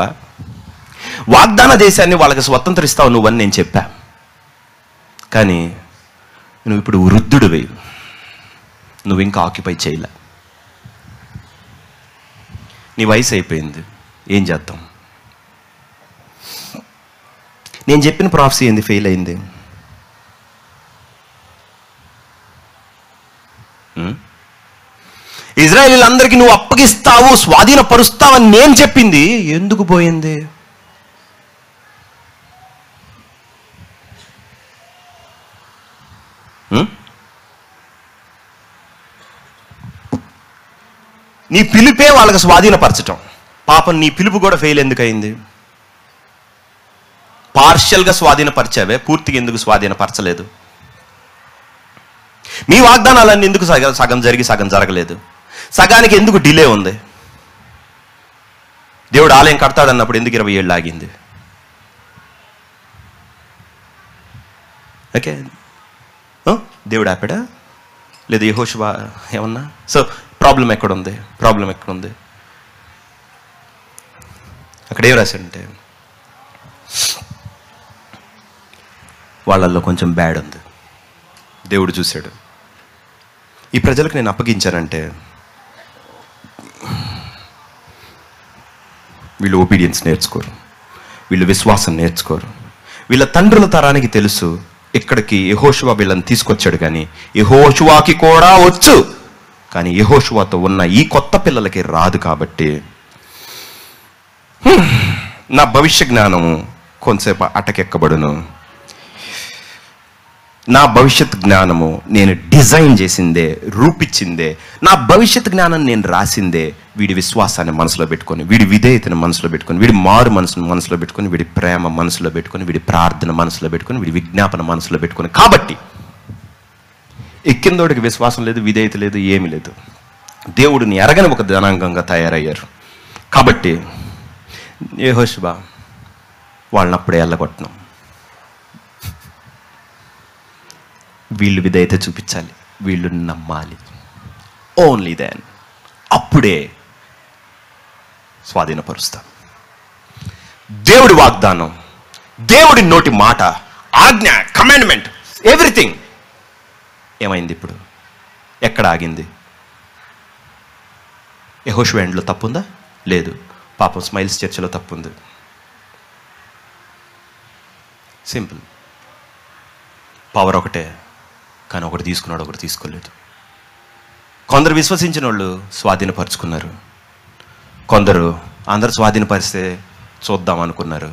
వాగ్దాన దేశాన్ని వాళ్ళకి స్వతంత్రిస్తావు నువ్వని నేను చెప్పా, కానీ నువ్వు ఇప్పుడు వృద్ధుడివి, నువ్వు ఇంకా ఆక్యుపై చేయలే, నీ వయసు అయిపోయింది, ఏం చేద్దాం? నేను చెప్పిన ప్రాఫెసీ ఏంది? ఫెయిల్ అయింది. ఇజ్రాయేలీలందరికీ నువ్వు అప్పగిస్తావు, స్వాధీనపరుస్తావు అని నేను చెప్పింది ఎందుకు పోయింది? నీ పిలుపే వాళ్ళకి స్వాధీనపరచటం. పాపం నీ పిలుపు కూడా ఫెయిల్ ఎందుకు అయింది? పార్షియల్గా స్వాధీనపరిచావే, పూర్తిగా ఎందుకు స్వాధీనపరచలేదు? మీ వాగ్దానాలన్నీ ఎందుకు సగం జరిగి సగం జరగలేదు? సగానికి ఎందుకు డిలే ఉంది? దేవుడు ఆలయం కడతాడన్నప్పుడు ఎందుకు 20 ఏళ్ళు ఆగింది? ఓకే, దేవుడు ఆపాడా? లేదు యెహోషువ ఏమన్నా? సో ప్రాబ్లం ఎక్కడుంది? అక్కడ ఏం రాశాడంటే, వాళ్ళల్లో కొంచెం బ్యాడ్ ఉంది. దేవుడు చూశాడు, ఈ ప్రజలకు నేను అప్పగించానంటే వీళ్ళు ఒబీడియన్స్ నేర్చుకోరు, వీళ్ళు విశ్వాసం నేర్చుకోరు. వీళ్ళ తండ్రుల తరానికి తెలుసు ఇక్కడికి యెహోషువ వీళ్ళని తీసుకొచ్చాడు, కానీ యెహోషువాకి కూడా వచ్చు, కానీ యెహోషువతో ఉన్న ఈ కొత్త పిల్లలకి రాదు. కాబట్టి నా భవిష్య జ్ఞానము కొంతసేపు అటకెక్కబడును. నా భవిష్యత్ జ్ఞానము నేను డిజైన్ చేసిందే, రూపించిందే. నా భవిష్యత్ జ్ఞానం నేను రాసిందే. వీడి విశ్వాసాన్ని మనసులో పెట్టుకొని, వీడి విధేయతను మనసులో పెట్టుకొని, వీడి మారు మనసును మనసులో పెట్టుకొని, వీడి ప్రేమ మనసులో పెట్టుకొని, వీడి ప్రార్థన మనసులో పెట్టుకొని, వీడి విజ్ఞాపన మనసులో పెట్టుకొని. కాబట్టి ఎక్కిందోడికి విశ్వాసం లేదు, విధేయత లేదు, ఏమీ లేదు. దేవుడిని ఎరగని ఒక జనాంగంగా తయారయ్యారు. కాబట్టి యెహోషువ వాళ్ళని అప్పుడే వెళ్ళగొట్టను. వీళ్ళు విధేయత చూపించాలి, వీళ్ళు నమ్మాలి. ఓన్లీ దెన్ అప్పుడే స్వాధీనపరుస్తాం. దేవుడి వాగ్దానం, దేవుడి నోటి మాట, ఆజ్ఞ, కమాండ్మెంట్, ఎవ్రీథింగ్ ఏమైంది? ఇప్పుడు ఎక్కడ ఆగింది? యెహోషువ ఎండ్లో తప్పుందా? లేదు. పాపం స్మైల్స్ చర్చిలో తప్పుంది. సింపుల్. పవర్ ఒకటే, కానీ ఒకటి తీసుకున్నాడు, ఒకటి తీసుకోలేదు. కొందరు విశ్వసించిన వాళ్ళు స్వాధీనపరుచుకున్నారు, కొందరు అందరు స్వాధీనపరిస్తే చూద్దాం అనుకున్నారు.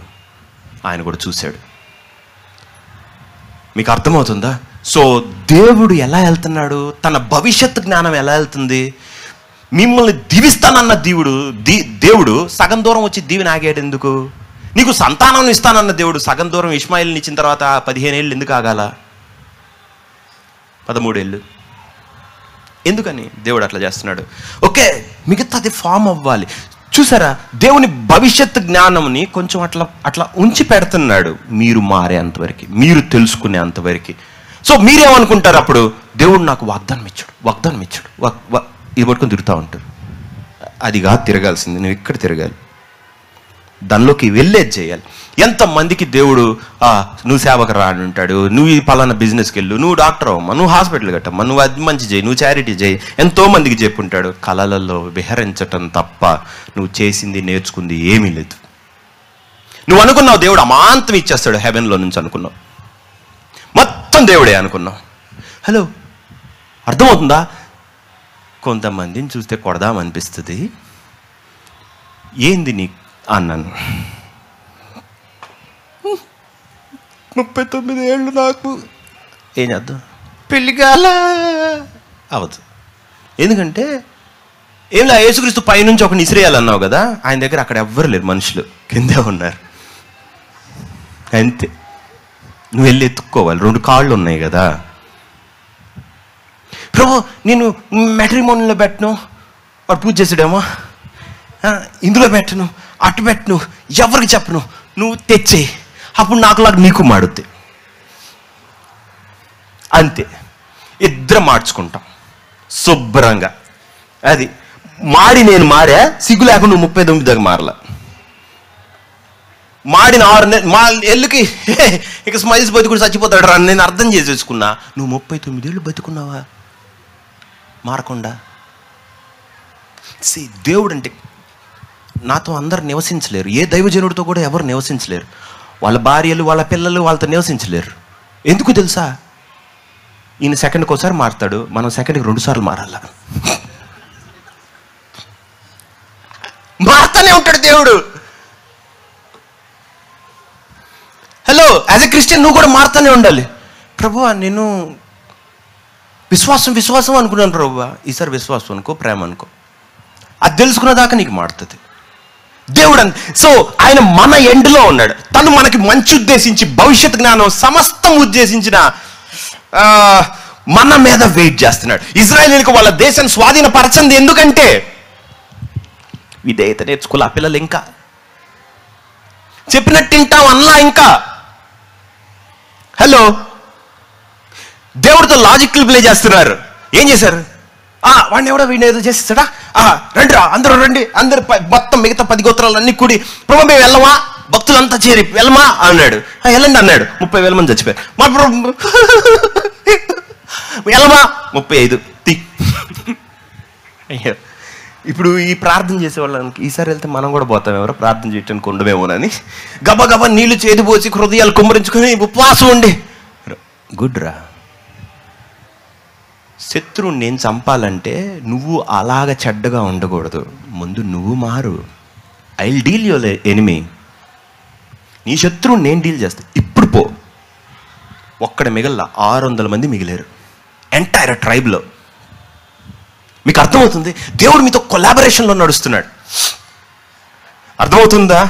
ఆయన కూడా చూశాడు. మీకు అర్థమవుతుందా? సో దేవుడు ఎలా వెళ్తున్నాడు, తన భవిష్యత్తు జ్ఞానం ఎలా వెళ్తుంది? మిమ్మల్ని దీవిస్తానన్న దేవుడు సగం దూరం వచ్చి దీవెన ఆగాడు ఎందుకు? నీకు సంతానం ఇస్తానన్న దేవుడు సగం దూరం ఇష్మాయిల్ని ఇచ్చిన తర్వాత 15 ఏళ్ళు ఎందుకు ఆగాల? 13 ఏళ్ళు ఎందుకని దేవుడు అట్లా చేస్తున్నాడు? ఓకే, మిగతాది ఫామ్ అవ్వాలి. చూసారా, దేవుని భవిష్యత్తు జ్ఞానంని కొంచెం అట్లా ఉంచి పెడుతున్నాడు, మీరు మారే అంతవరకు, మీరు తెలుసుకునే అంతవరకు. సో మీరేమనుకుంటారు అప్పుడు? దేవుడు నాకు వాగ్దానం ఇచ్చాడు, ఇది పట్టుకొని తిరుగుతూ ఉంటారు. అదిగా తిరగాల్సింది, నువ్వు ఇక్కడ తిరగాలి, దానిలోకి వెళ్ళేది చేయాలి. ఎంతమందికి దేవుడు నువ్వు సేవకు రా అని ఉంటాడు, నువ్వు ఈ పలానా బిజినెస్కి వెళ్ళు, నువ్వు డాక్టర్ అవ్వమ్మా, నువ్వు హాస్పిటల్ కట్టమ్మా, నువ్వు అది మంచి చేయి, నువ్వు చారిటీ చేయి, ఎంతోమందికి చెప్పుంటాడు. కళలలో విహరించటం తప్ప నువ్వు చేసింది, నేర్చుకుంది ఏమీ లేదు. నువ్వు అనుకున్నావు దేవుడు అమాంతం ఇచ్చేస్తాడు హెవెన్లో నుంచి అనుకున్నావు, మొత్తం దేవుడే అనుకున్నావు. హలో, అర్థమవుతుందా? కొంతమందిని చూస్తే కొడదామనిపిస్తుంది. ఏంది నీ అన్నాను, 39 ఏళ్ళు నాకు, ఏం చేద్దాం, పెళ్ళి కాల అవదు. ఎందుకంటే ఏంలా, యేసుక్రీస్తు పైనుంచి ఒక ఇసిరేయాలన్నావు కదా, ఆయన దగ్గర అక్కడ ఎవ్వరు లేరు, మనుషులు కిందే ఉన్నారు, అంతే. నువ్వు వెళ్ళి ఎత్తుక్కోవాలి, 2 కాళ్ళు ఉన్నాయి కదా. ప్రభు నేను మ్యాట్రిమోనీలో పెట్టను, వాడు పూజ చేసాడేమో, ఇందులో పెట్టను, అటు పెట్టను, ఎవరికి చెప్పను, నువ్వు తెచ్చేయి, అప్పుడు నాకులాగా నీకు మాడుద్ది. అంతే, ఇద్దరం మార్చుకుంటాం శుభ్రంగా. అది నేను మారా, సిగ్గు లేకుండా నువ్వు 39 దాకా మారలా. మాడిన 6 నెలలు ఎల్లుకి ఇక స్మైల్స్ బతుకుడు చచ్చిపోతాడు రా, నేను అర్థం చేసేసుకున్నా. నువ్వు 39 ఏళ్ళు బతుకున్నావా మారకుండా? దేవుడు అంటే నాతో అందరు నివసించలేరు, ఏ దైవజనుడితో కూడా ఎవరు నివసించలేరు, వాళ్ళ భార్యలు, వాళ్ళ పిల్లలు వాళ్ళతో నివసించలేరు. ఎందుకు తెలుసా? ఈయన సెకండ్కి ఒకసారి మారుతాడు, మనం సెకండ్కి 2 సార్లు మారాల. మారుతానే ఉంటాడు దేవుడు. హలో, యాజ్ ఎ క్రిస్టియన్ నువ్వు కూడా మారుతానే ఉండాలి. ప్రభువా నేను విశ్వాసం అనుకున్నాను ప్రభువా, ఈసారి విశ్వాసం అనుకో, ప్రేమ అనుకో, అది తెలుసుకున్న దాకా నీకు మారుతుంది దేవుడు. సో ఆయన మన ఎండ్లో ఉన్నాడు, తను మనకి మంచి ఉద్దేశించి, భవిష్యత్ జ్ఞానం సమస్తం ఉద్దేశించిన మన మీద వెయిట్ చేస్తున్నాడు. ఇజ్రాయేలీలకు వాళ్ళ దేశం స్వాధీనపరచంది ఎందుకంటే విధేయత నేర్చుకోలే ఆ పిల్లలు, ఇంకా చెప్పినట్టు తింటాం అన్నా. ఇంకా హలో, దేవుడితో లాజిక్లు ప్లే చేస్తున్నారు. ఏం చేశారు? వాడిని ఎవడో వీడిని ఏదో చేసేసాడా, రండి రా, అందరూ రండి, అందరు మొత్తం మిగతా 10 గోత్రాలు అన్ని కూడి, ప్రభు మేము వెళ్ళమా, భక్తులంతా చేరి వెళ్ళమా అన్నాడు. వెళ్ళండి అన్నాడు. 30,000 మంది చచ్చిపోయారు. మా ప్రభు వెళ్ళమా, 35 అయ్యో. ఇప్పుడు ఈ ప్రార్థన చేసేవాళ్ళకి ఈసారి వెళ్తే మనం కూడా పోతాం, ఎవరో ప్రార్థన చేయడానికి ఉండమేమోనని గబగబా నీళ్లు చేదిపోసి హృదయాలు కుమ్మరించుకొని ఉపవాసం ఉండి. గుడ్ రా. శత్రువుని నేను చంపాలంటే నువ్వు అలాగ చెడ్డగా ఉండకూడదు, ముందు నువ్వు మారు. I will deal your enemy. నీ శత్రువుని నేను డీల్ చేస్తా. ఇప్పుడు పో. ఒక్కడ మిగల 600 మంది మిగిలేరు ఎంటైర్ ట్రైబ్లో. మీకు అర్థమవుతుంది? దేవుడు మీతో కొలాబరేషన్లో నడుస్తున్నాడు. అర్థమవుతుందా?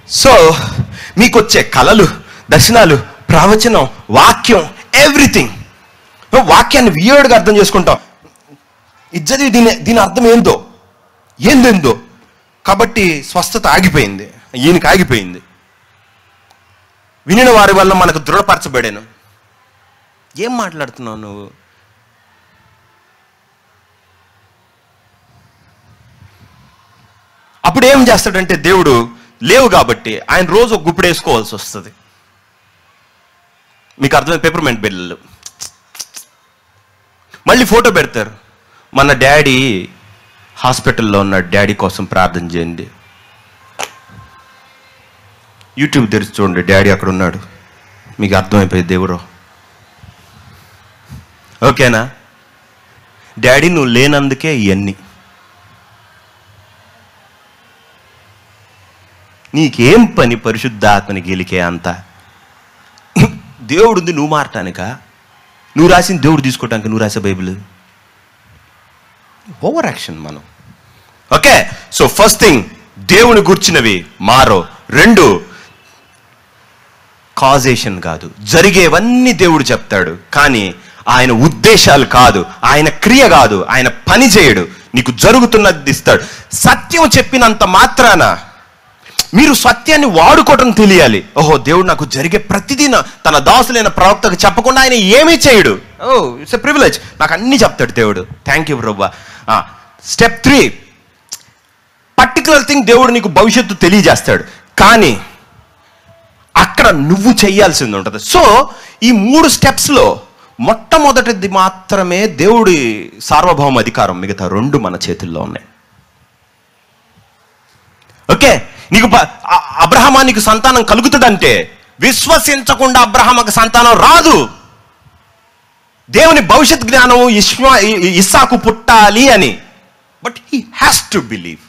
సో మీకు వచ్చే కళలు, దర్శనాలు, ప్రవచనం, వాక్యం, ఎవ్రీథింగ్ వాక్యాన్ని వియర్డ్గా అర్థం చేసుకుంటాం. ఇది చదివి దీని అర్థం ఏందో. కాబట్టి స్వస్థత ఆగిపోయింది, ఈయనకి ఆగిపోయింది. వినిన వారి వల్ల మనకు దృఢపరచబడాను. ఏం మాట్లాడుతున్నావు నువ్వు? అప్పుడు ఏం చేస్తాడంటే దేవుడు లేవు కాబట్టి ఆయన రోజు ఒక గుప్పుడు వేసుకోవాల్సి వస్తుంది. మీకు అర్థమైంది? పెప్పర్మెంట్ బిళ్ళలు మళ్ళీ ఫోటో పెడతారు. మన డాడీ హాస్పిటల్లో ఉన్నాడు, డాడీ కోసం ప్రార్థన చేయండి. యూట్యూబ్ తెరిచి చూడండి, డాడీ అక్కడ ఉన్నాడు. మీకు అర్థమైపోయింది దేవుడు. ఓకేనా? డాడీ నువ్వు లేనందుకే ఇవన్నీ. నీకేం పని పరిశుద్ధాత్మని గెలికే అంత? దేవుడుంది నువ్వు మారటానిక? నువ్వు రాసిన దేవుడు తీసుకోవటానికి నువ్వు రాసే బైబిల్? ఓవర్ యాక్షన్ మనం. ఓకే, సో ఫస్ట్ థింగ్, దేవుని గుర్చినవి మారో. 2, కాజేషన్ కాదు, జరిగేవన్నీ దేవుడు చెప్తాడు, కానీ ఆయన ఉద్దేశాలు కాదు, ఆయన క్రియ కాదు, ఆయన పని చేయడు, నీకు జరుగుతున్నది ఇస్తాడు. సత్యం చెప్పినంత మాత్రాన మీరు సత్యాన్ని వాడుకోవటం తెలియాలి. ఓహో, దేవుడు నాకు జరిగే ప్రతిదీ తన దాసులైన ప్రవక్తకు చెప్పకుండా ఆయన ఏమీ చేయడు. It's a privilege. నాకు అన్నీ చెప్తాడు దేవుడు. థ్యాంక్ యూ ప్రభువా. స్టెప్ 3, పర్టికులర్ థింగ్ దేవుడు నీకు భవిష్యత్తు తెలియజేస్తాడు, కానీ అక్కడ నువ్వు చెయ్యాల్సింది ఉంటుంది. సో ఈ 3 స్టెప్స్లో మొట్టమొదటిది మాత్రమే దేవుడి సార్వభౌమ అధికారం, మిగతా 2 మన చేతుల్లో ఉన్నాయి. ఓకే, నీకు అబ్రహామానికి సంతానం కలుగుతుందంటే విశ్వసించకుండా అబ్రహాముకు సంతానం రాదు. దేవుని భవిష్యత్ జ్ఞానం ఇస్సాకు పుట్టాలి అని, but he has to believe.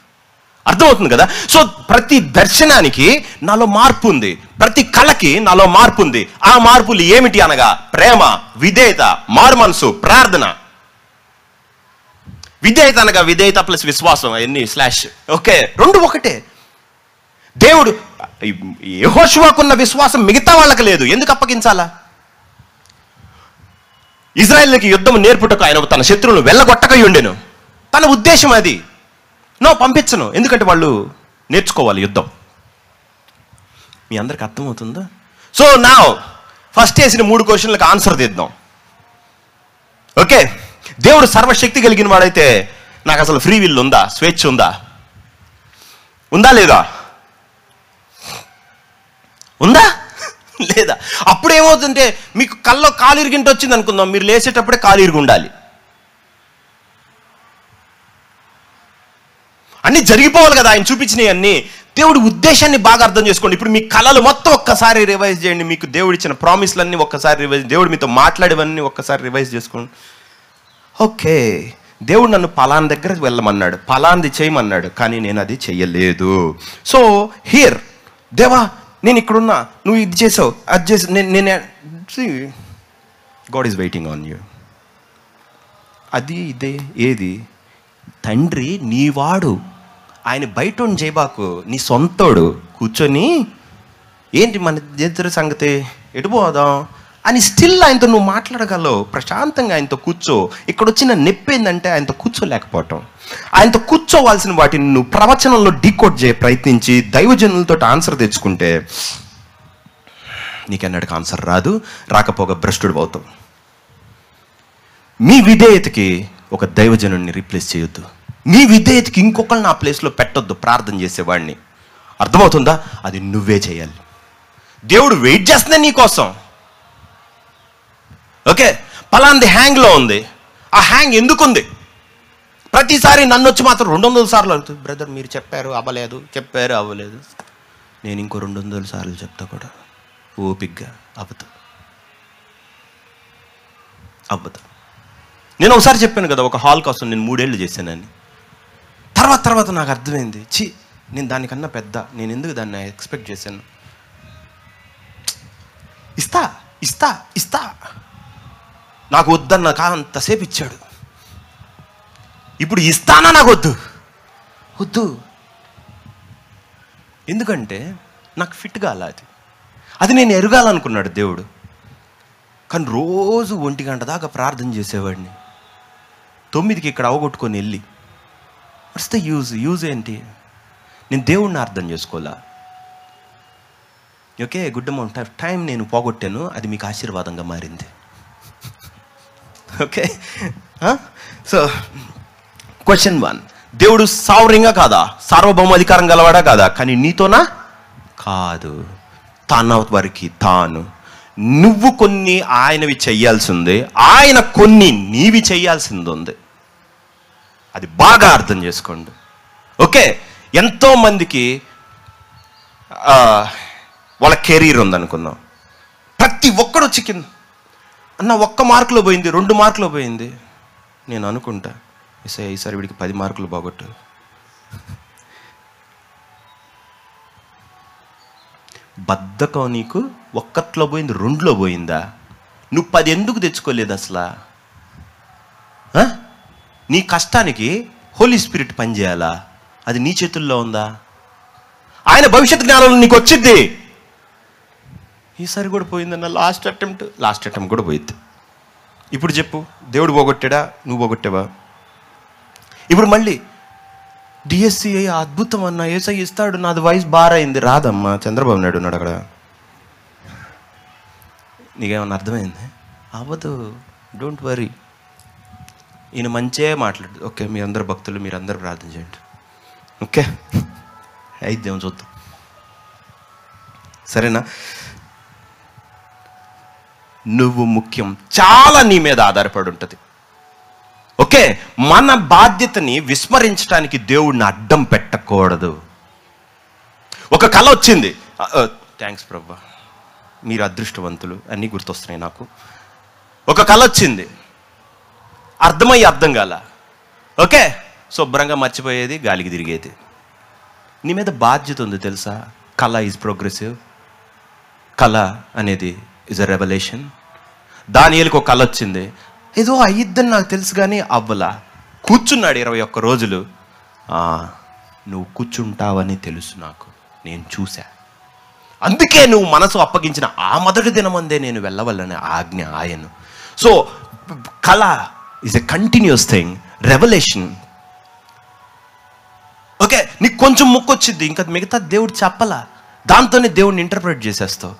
అర్థమవుతుంది కదా? సో ప్రతి దర్శనానికి నాలో మార్పు ఉంది, ప్రతి కళకి నాలో మార్పు ఉంది. ఆ మార్పులు ఏమిటి అనగా ప్రేమ, విధేయత, మారు మనసు, ప్రార్థన. విధేయత అనగా విధేయత ప్లస్ విశ్వాసం, ఎన్ని స్లాష్. ఓకే, 2 ఒకటే. దేవుడు యెహోషువకున్న విశ్వాసం మిగతా వాళ్ళకి లేదు, ఎందుకు అప్పగించాలా? ఇజ్రాయేలుకి యుద్ధం నేర్పుటకు ఆయన తన శత్రువులను వెళ్ళగొట్టకై ఉండెను. తన ఉద్దేశం అది. పంపించను, ఎందుకంటే వాళ్ళు నేర్చుకోవాలి యుద్ధం. మీ అందరికి అర్థమవుతుందా? సో నా ఫస్ట్ వేసిన 3 క్వశ్చన్లకు ఆన్సర్ తీద్దాం. ఓకే, దేవుడు సర్వశక్తి కలిగిన వాడైతే నాకు అసలు ఫ్రీ విల్ ఉందా? స్వేచ్ఛ ఉందా లేదా? ఉందా లేదా? అప్పుడు ఏమవుతుంటే మీకు కల్లో కాలు ఇరిగింటి వచ్చింది అనుకుందాం, మీరు లేచేటప్పుడే కాలు ఇరిగి ఉండాలి. అన్నీ జరిగిపోవాలి కదా ఆయన చూపించినవి అన్నీ. దేవుడి ఉద్దేశాన్ని బాగా అర్థం చేసుకోండి. ఇప్పుడు మీ కళలు మొత్తం ఒక్కసారి రివైజ్ చేయండి. మీకు దేవుడు ఇచ్చిన ప్రామిస్లన్నీ ఒక్కసారి రివైజ్, దేవుడు మీతో మాట్లాడేవన్నీ ఒక్కసారి రివైజ్ చేసుకోండి. ఓకే, దేవుడు నన్ను పలానా దగ్గరకు వెళ్ళమన్నాడు, పలాంది చేయమన్నాడు, కానీ నేను అది చెయ్యలేదు. సో హియర్ దేవా నేను ఇక్కడున్నా, నువ్వు ఇది చేసావు, అది చేసావు, నేను God is waiting on you. అది ఇదే ఏది? తండ్రి నీవాడు, ఆయన బయట చేయబాకు, నీ సొంతోడు. కూర్చొని ఏంటి మన ఇద్దరి సంగతి, ఎటుపోదాం అని స్టిల్ ఆయనతో నువ్వు మాట్లాడగలవు. ప్రశాంతంగా ఆయనతో కూర్చో. ఇక్కడ వచ్చిన నొప్పి ఏంటంటే ఆయనతో కూర్చోలేకపోవటం. ఆయనతో కూర్చోవాల్సిన వాటిని నువ్వు ప్రవచనంలో డీకోడ్ ప్రయత్నించి దైవజనులతో ఆన్సర్ తెచ్చుకుంటే నీకెన్నటికి ఆన్సర్ రాదు, రాకపోగా భ్రష్టుడు అవుతావు. మీ విధేయతకి ఒక దైవజనుడిని రీప్లేస్ చేయొద్దు. మీ విధేయతకి ఇంకొకరిని ఆ ప్లేస్లో పెట్టొద్దు, ప్రార్థన చేసేవాడిని. అర్థమవుతుందా? అది నువ్వే చేయాలి. దేవుడు వెయిట్ చేస్తున్నా నీ కోసం. ఓకే, పలాంది హ్యాంగ్లో ఉంది. ఆ హ్యాంగ్ ఎందుకుంది? ప్రతిసారి నన్ను వచ్చి మాత్రం 200 సార్లు అడుగుతుంది, బ్రదర్ మీరు చెప్పారు అవ్వలేదు, చెప్పారు అవ్వలేదు. నేను ఇంకో 200 సార్లు చెప్తా కూడా ఓపిగ్గా అవ్వదు. నేను ఒకసారి చెప్పాను కదా, ఒక హాల్ కోసం నేను 3 ఏళ్ళు చేశానని. తర్వాత నాకు అర్థమైంది, నేను దానికన్నా పెద్ద, నేను ఎందుకు దాన్ని ఎక్స్పెక్ట్ చేశాను. ఇస్తా నాకు వద్దన్న అంతసేపు ఇచ్చాడు. ఇప్పుడు ఇస్తానా? నాకు వద్దు. ఎందుకంటే నాకు ఫిట్ కాల అది నేను ఎరగాలనుకున్నాడు దేవుడు. కానీ రోజు 1 గంట దాకా ప్రార్థన చేసేవాడిని. 9కి ఇక్కడ అవగొట్టుకొని వెళ్ళి వస్తే యూజ్ ఏంటి? నేను దేవుణ్ణి అర్థం చేసుకోవాలా? Okay, good amount of time నేను పోగొట్టాను, అది మీకు ఆశీర్వాదంగా మారింది. ఓకే, సో క్వశ్చన్ 1, దేవుడు సావరింగా కాదా? సార్వభౌమాధికారం గలవాడా కాదా? కానీ నీతోనా? కాదు. తన వరకు తాను. నువ్వు కొన్ని ఆయనవి చెయ్యాల్సి ఉంది, ఆయన కొన్ని నీవి చెయ్యాల్సింది ఉంది. అది బాగా అర్థం చేసుకోండి. ఓకే, ఎంతోమందికి వాళ్ళ కెరీర్ ఉందనుకుందాం. ప్రతి ఒక్కడు చికెన్ అన్న 1 మార్కులో పోయింది, 2 మార్కులో పోయింది. నేను అనుకుంటా ఈసారి వీడికి 10 మార్కులు బాగొట్టు. బద్ధకం నీకు 1లో పోయింది, 2లో పోయిందా? నువ్వు 10 ఎందుకు తెచ్చుకోలేదు అసలు? నీ కష్టానికి హోలీ స్పిరిట్ పనిచేయాలా? అది నీ చేతుల్లో ఉందా? ఆయన భవిష్యత్ జ్ఞానంలో నీకు వచ్చింది. ఈసారి కూడా పోయిందన్న లాస్ట్ అటెంప్ట్ కూడా పోయింది. ఇప్పుడు చెప్పు, దేవుడు పోగొట్టాడా? నువ్వు పోగొట్టావా? ఇప్పుడు మళ్ళీ డిఎస్సి అద్భుతం అన్న, ఏసై ఇస్తాడు, నాది వయసు బారైంది. రాదమ్మా, చంద్రబాబు నాయుడు ఉన్నాడు అక్కడ. నీకేమన్నా అర్థమైంది? అవ్వదు, డోంట్ వరీ. ఈయన మంచిగా మాట్లాడు. ఓకే, మీరందరూ భక్తులు, మీరందరూ ప్రార్థన చేయండి. ఓకే, అయిద్దేమో చూద్దాం, సరేనా? నువ్వు ముఖ్యం, చాలా నీ మీద ఆధారపడి ఉంటుంది. ఓకే, మన బాధ్యతని విస్మరించడానికి దేవుడిని అడ్డం పెట్టకూడదు. ఒక కళ వచ్చింది. థ్యాంక్స్ ప్రభా, మీరు అదృష్టవంతులు, అన్నీ గుర్తొస్తున్నాయి నాకు. ఒక కళ వచ్చింది, అర్థం కాల. ఓకే, శుభ్రంగా మర్చిపోయేది, గాలికి తిరిగేది. నీ మీద బాధ్యత ఉంది తెలుసా? కళ ఈజ్ ప్రోగ్రెసివ్. కళ అనేది ఈజ్ అ రెవల్యూషన్. దానియేలుకు ఒక కళ వచ్చింది, ఏదో అయ్యిద్దని నాకు తెలుసు కానీ అవ్వలా. కూర్చున్నాడు 21 రోజులు. నువ్వు కూర్చుంటావని తెలుసు నాకు, నేను చూసా. అందుకే నువ్వు మనసు అప్పగించిన ఆ మొదటి దినమందే నేను వెళ్ళవలనే ఆజ్ఞ ఆయన. సో కళ is a continuous thing, revolution. Okay, నీకు కొంచెం ముక్కొచ్చింది, ఇంకా మిగతా దేవుడు చెప్పలా, దాంతోనే దేవుడిని ఇంటర్ప్రిట్ చేసేస్తావు.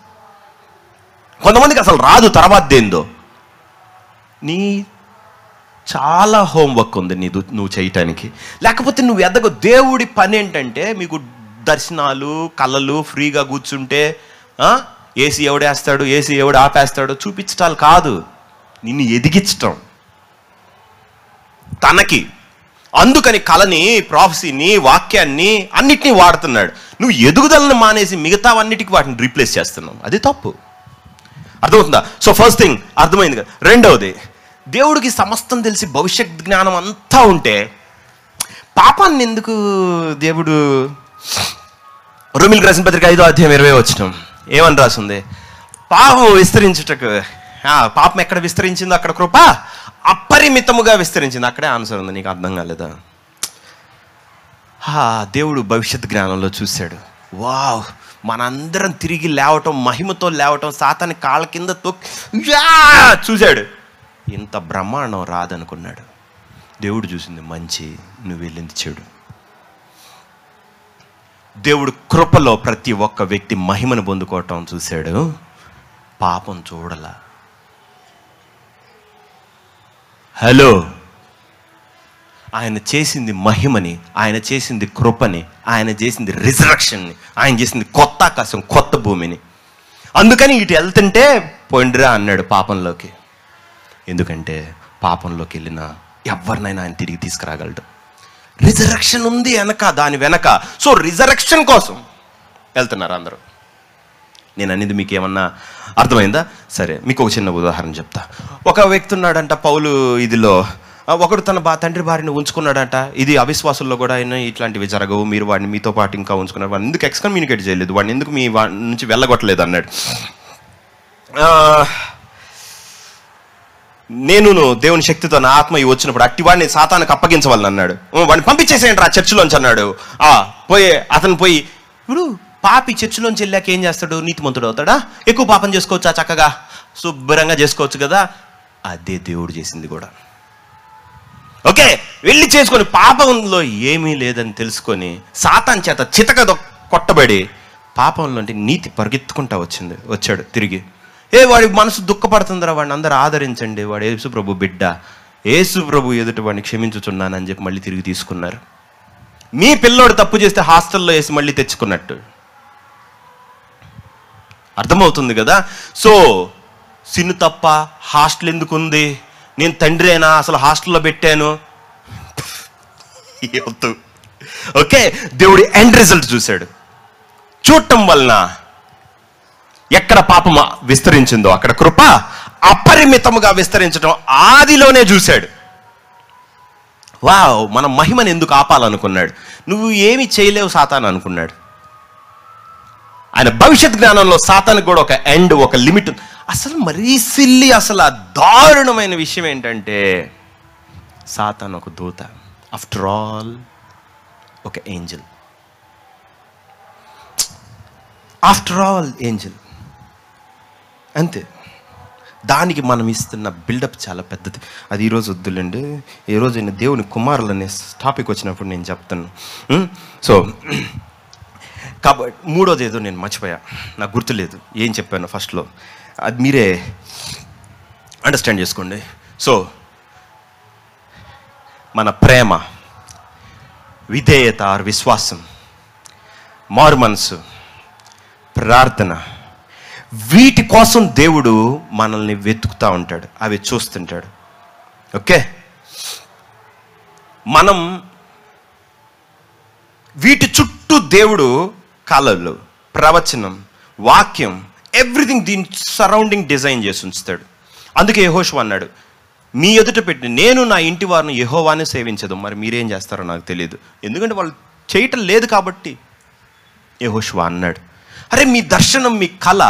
కొంతమందికి అసలు రాదు తర్వాత దేందో. నీ చాలా హోంవర్క్ ఉంది నువ్వు చేయటానికి, లేకపోతే నువ్వు ఎదగ. దేవుడి పని ఏంటంటే మీకు దర్శనాలు, కళలు, ఫ్రీగా కూర్చుంటే ఏసీ ఎవడేస్తాడు, ఏసీ ఎవడు ఆపేస్తాడు చూపించటాలు కాదు, నిన్ను ఎదిగించటం తనకి. అందుకని కళని, ప్రాఫెసీని, వాక్యాన్ని అన్నిటినీ వాడుతున్నాడు. నువ్వు ఎదుగుదలను మానేసి మిగతావన్నిటికీ వాటిని రీప్లేస్ చేస్తున్నావు. అది తప్పు. అర్థమవుతుందా? సో ఫస్ట్ థింగ్ అర్థమైంది కదా. రెండవది, దేవుడికి సమస్తం తెలిసి భవిష్యత్ జ్ఞానం అంతా ఉంటే పాపాన్ని ఎందుకు దేవుడు? రోమీయులకు రాసిన పత్రిక 5వ అధ్యాయం 20వ వచనం ఏమని రాసింది? పాపం విస్తరించుటకు, పాపం ఎక్కడ విస్తరించిందో అక్కడ కృప అపరిమితముగా విస్తరించింది. అక్కడే ఆన్సర్ ఉంది. నీకు అర్థం కాలేదా? దేవుడు భవిష్యత్ జ్ఞానంలో చూశాడు. వావ్, మనందరం తిరిగి లేవటం, మహిమతో లేవటం, సాతాని కాళ్ళ కింద చూశాడు. ఇంత బ్రహ్మాండం రాదనుకున్నాడు. దేవుడు చూసింది మంచి, నువ్వు వెళ్ళింది చెడు. దేవుడు కృపలో ప్రతి ఒక్క వ్యక్తి మహిమను పొందుకోవటం చూశాడు, పాపం చూడలా. హలో, ఆయన చేసింది మహిమని, ఆయన చేసింది కృపని, ఆయన చేసింది రిజరక్షన్ని, ఆయన చేసింది కొత్త ఆకాశం, కొత్త భూమిని. అందుకని ఇటు వెళ్తుంటే పోయిండ్రా అన్నాడు పాపంలోకి. ఎందుకంటే పాపంలోకి వెళ్ళిన ఎవరినైనా ఆయన తిరిగి తీసుకురాగలడు. రిజరక్షన్ ఉంది వెనక, దాని వెనక. సో రిజరక్షన్ కోసం వెళ్తున్నారు అందరూ. నేను అనేది మీకు ఏమన్నా అర్థమైందా? సరే, మీకు ఒక చిన్న ఉదాహరణ చెప్తా. ఒక వ్యక్తి ఉన్నాడంట పౌలు ఇదిలో. ఒకడు తన తండ్రి భార్యను ఉంచుకున్నాడంట. ఇది అవిశ్వాసుల్లో కూడా అయినా ఇట్లాంటివి జరగవు, మీరు వాడిని మీతో పాటు ఇంకా ఉంచుకున్నారు, వాడిని ఎందుకు ఎక్స్కమ్యూనికేట్ చేయలేదు, వాడిని ఎందుకు మీ నుంచి వెళ్ళగొట్టలేదు అన్నాడు. నేను దేవుని శక్తితో నా ఆత్మ వచ్చినప్పుడు అట్టి వాడిని సాతానికి అప్పగించవాలని అన్నాడు. వాడిని పంపించేసేయండి రా చర్చిలోంచి అన్నాడు. అతను పోయి, ఇప్పుడు పాపి చర్చిలోంచి వెళ్ళాక ఏం చేస్తాడు? నీతిమంతుడు అవుతాడా? ఎక్కువ పాపం చేసుకోవచ్చా చక్కగా? శుభ్రంగా చేసుకోవచ్చు కదా. అదే దేవుడు చేసింది కూడా. ఓకే, వెళ్ళి చేసుకొని పాపంలో ఏమీ లేదని తెలుసుకొని సాతాన్ చేత చితక కొట్టబడి పాపంలోంటి నీతి పరిగెత్తుకుంటా వచ్చాడు తిరిగి. వాడి మనసు దుఃఖపడుతుందిరా, వాడిని అందరూ ఆదరించండి, వాడు యేసు ప్రభు బిడ్డ, యేసు ప్రభు ఎదుట వాడిని క్షమించుచున్నానని చెప్పి మళ్ళీ తిరిగి తీసుకున్నారు. మీ పిల్లోడు తప్పు చేస్తే హాస్టల్లో వేసి మళ్ళీ తెచ్చుకున్నట్టు. అర్థమవుతుంది కదా. సో సిన్ను తప్ప హాస్టల్ ఎందుకు ఉంది, నేను తండ్రేనా అసలు హాస్టల్లో పెట్టాను. ఓకే, దేవుడి ఎండ్ రిజల్ట్ చూశాడు. చూడటం వలన ఎక్కడ పాపం విస్తరించిందో అక్కడ కృప అపరిమితముగా విస్తరించడం ఆదిలోనే చూశాడు. వావ్, మన మహిమను ఎందుకు ఆపాలనుకున్నాడు. నువ్వు ఏమి చేయలేవు సాతాను అనుకున్నాడు. ఆయన భవిష్యత్ జ్ఞానంలో సాతానికి కూడా ఒక ఎండ్, ఒక లిమిట్. అసలు మరీ సిల్లి, అసలు ఆ దారుణమైన విషయం ఏంటంటే సాతాను ఒక దూత, ఆఫ్టర్ ఆల్ ఒక ఏంజల్. ఆఫ్టర్ ఆల్ ఏంజల్, అంతే. దానికి మనం ఇస్తున్న బిల్డప్ చాలా పెద్దది. అది ఈరోజు వద్దులేండి, ఈరోజు నేను దేవుని కుమారులు అనే టాపిక్ వచ్చినప్పుడు నేను చెప్తాను. సో కాబట్టి మూడోది ఏదో నేను మర్చిపోయా, నాకు గుర్తులేదు ఏం చెప్పాను ఫస్ట్లో, అది మీరే అండర్స్టాండ్ చేసుకోండి. సో మన ప్రేమ, విధేయత ఆర్ విశ్వాసం, మారు మనసు, ప్రార్థన, వీటి కోసం దేవుడు మనల్ని వెతుకుతూ ఉంటాడు, అవి చూస్తుంటాడు. ఓకే, మనం వీటి చుట్టూ దేవుడు కళలు, ప్రవచనం, వాక్యం, ఎవ్రీథింగ్ దీని సరౌండింగ్ డిజైన్ చేసి ఉంచుతాడు. అందుకే యెహోషువ అన్నాడు, మీ ఎదుట పెట్టి నేను నా ఇంటి వారిని యెహోవానే సేవించదు. మరి మీరేం చేస్తారో నాకు తెలియదు, ఎందుకంటే వాళ్ళు చేయటం లేదు కాబట్టి. యెహోషువ అన్నాడు, అరే మీ దర్శనం, మీ కళ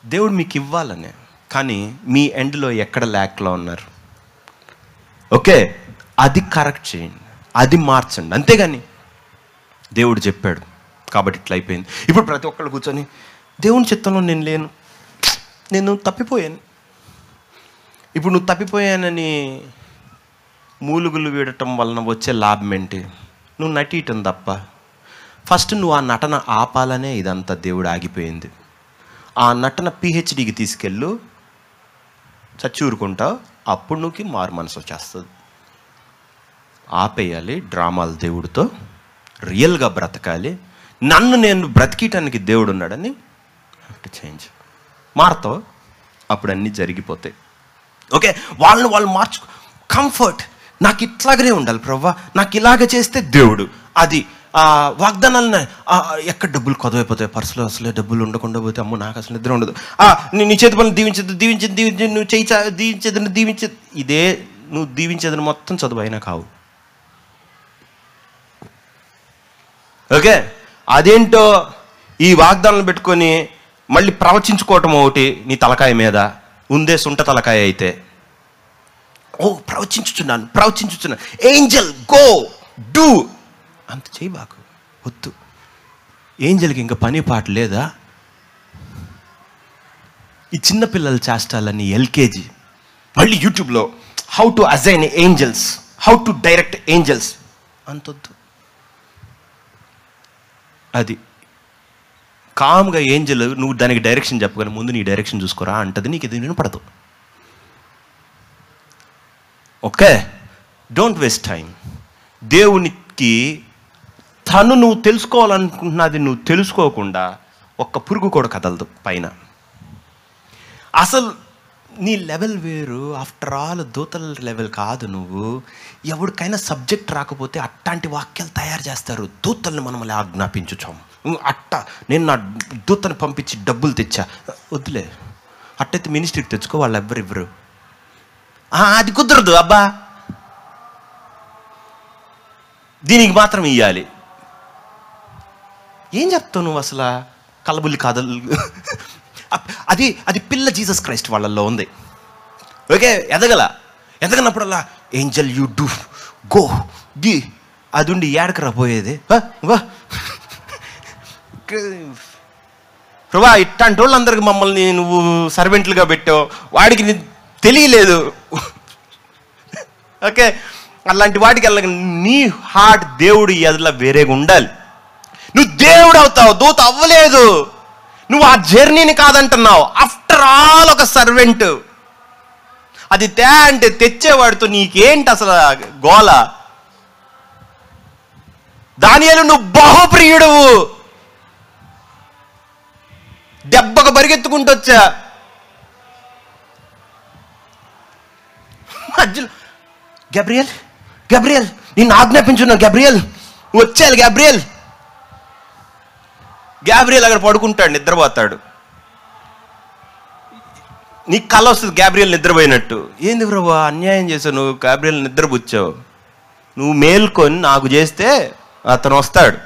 దేవుడు మీకు ఇవ్వాలనే, కానీ మీ ఎండ్లో ఎక్కడ ల్యాక్లో ఉన్నారు. ఓకే, అది కరెక్ట్ చేయండి, అది మార్చండి, అంతేగాని దేవుడు చెప్పాడు కాబట్టి ఇట్లా అయిపోయింది. ఇప్పుడు ప్రతి ఒక్కళ్ళు కూర్చొని దేవుని చిత్తంలో నేను లేను, నేను తప్పిపోయాను. ఇప్పుడు నువ్వు తప్పిపోయానని మూలుగులు వీడటం వలన వచ్చే లాభం ఏంటి? నువ్వు నటియటం తప్ప. ఫస్ట్ నువ్వు ఆ నటన ఆపాలనే ఇదంతా దేవుడు ఆగిపోయింది. ఆ నటన పిహెచ్డికి తీసుకెళ్ళు, చచ్చూరుకుంటావు, అప్పుడు నువ్వుకి మారు మనసు వచ్చేస్తుంది. ఆపేయాలి డ్రామాలు దేవుడితో, రియల్గా బ్రతకాలి. నన్ను నేను బ్రతికిటానికి దేవుడు ఉన్నాడని చేంజ్ మారుతావు, అప్పుడు అన్నీ జరిగిపోతాయి. ఓకే, వాళ్ళు మార్చుకో. కంఫర్ట్, నాకు ఇట్లాగనే ఉండాలి ప్రవ్వా, నాకు ఇలాగ చేస్తే దేవుడు, అది వాగ్దానాలను ఎక్కడ డబ్బులు కొదవైపోతాయి, పర్సులో అసలే డబ్బులు ఉండకుండా పోతే అమ్మో నాకు అసలు నిద్ర ఉండదు. నీ చేతి పనులు దీవించదు, నువ్వు చేయి దీవించేదని దీవించేది, ఇదే నువ్వు దీవించేదని మొత్తం చదువు అయినా కావు. ఓకే, అదేంటో ఈ వాగ్దానాలు పెట్టుకొని మళ్ళీ ప్రవచించుకోవటం ఒకటి నీ తలకాయ మీద ఉందే, సుంట తలకాయ అయితే. ఓ ప్రవచించుచున్నాను, ఏంజల్ గో డూ, అంత చేయబాకు, వద్దు. ఏంజల్కి ఇంకా పని పాట లేదా? ఈ చిన్నపిల్లల చేష్టాలని ఎల్కేజీ, మళ్ళీ యూట్యూబ్లో how to assign angels, how to direct angels, అంతొద్దు. అది కామ్గా ఏంజల్ నువ్వు దానికి డైరెక్షన్ చెప్పగానే ముందు నీ డైరెక్షన్ చూసుకోరా అంటది, నీకు ఇది వినపడదు. Okay, don't waste time. దేవునికి తను నువ్వు తెలుసుకోవాలనుకుంటున్నది నువ్వు తెలుసుకోకుండా ఒక్క పురుగు కూడా కదలదు పైన. అసలు నీ లెవెల్ వేరు, ఆఫ్టర్ ఆల్ దూతల లెవెల్ కాదు నువ్వు. ఎవరికైనా సబ్జెక్ట్ రాకపోతే అట్లాంటి వాక్యాలు తయారు చేస్తారు, దూతల్ని మనమల్ని ఆజ్ఞాపించుచాం అట్ట, నేను నా దూతని పంపించి డబ్బులు తెచ్చా. వద్దులే, అట్టయితే మినిస్ట్రీకి తెచ్చుకో, వాళ్ళు ఎవరివ్వరు. అది కుదరదు అబ్బా, దీనికి మాత్రం ఇవ్వాలి. ఏం చెప్తావు నువ్వు అసలు? కలబుల్లి కాదలు అది పిల్ల జీసస్ క్రైస్ట్ వాళ్ళల్లో ఉంది. ఓకే, ఎదగనప్పుడల్లా ఏంజల్ యూ డూ గో డి, అది ఉండి ఏడకరా పోయేది. ప్రభా ఇట్లాంటి వాళ్ళందరికీ మమ్మల్ని నువ్వు సర్వెంట్లుగా పెట్టావు, వాడికి తెలియలేదు. ఓకే, అలాంటి వాటికి వెళ్ళక నీ హార్ట్ దేవుడు ఎదులా వేరేగా ఉండాలి. నువ్వు దేవుడు అవుతావు, దూత అవ్వలేదు. నువ్వు ఆ జర్నీని కాదంటున్నావు. ఆఫ్టర్ ఆల్ ఒక సర్వెంట్. అది అంటే తెచ్చేవాడితో నీకేంటి అసలు గోల? దానియేలు నువ్వు బహుప్రియుడువు. దెబ్బకు పరిగెత్తుకుంటూ వచ్చా. మధ్యలో గబ్రియల్ గబ్రియల్ నిన్ను ఆజ్ఞాపించున్నావు, గబ్రియల్ వచ్చేయాలి. గ్యాబ్రియల్ అక్కడ పడుకుంటాడు, నిద్రపోతాడు. నీకు కళ వస్తుంది గ్యాబ్రియల్ నిద్రపోయినట్టు. ఏంది ప్రభా అన్యాయం చేసావు, నువ్వు గ్యాబ్రియల్ నిద్రపుచ్చావు. నువ్వు మేల్కొని నాకు చేస్తే అతను వస్తాడు.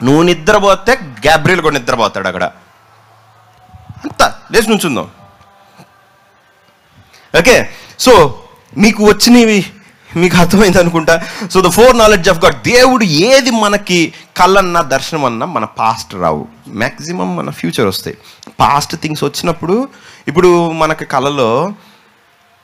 నువ్వు నిద్రపోతే గ్యాబ్రియల్ కూడా నిద్రపోతాడు. అక్కడ అంతా లేచి నుంచుందాం. ఓకే, సో మీకు వచ్చినవి మీకు అర్థమైంది అనుకుంటా. So the 4 knowledge of God. దేవుడు ఏది మనకి కళ్ళన్నా దర్శనం అన్నా మన పాస్ట్ రావు, మ్యాక్సిమం మన ఫ్యూచర్ వస్తాయి. పాస్ట్ థింగ్స్ వచ్చినప్పుడు ఇప్పుడు మనకి కళలో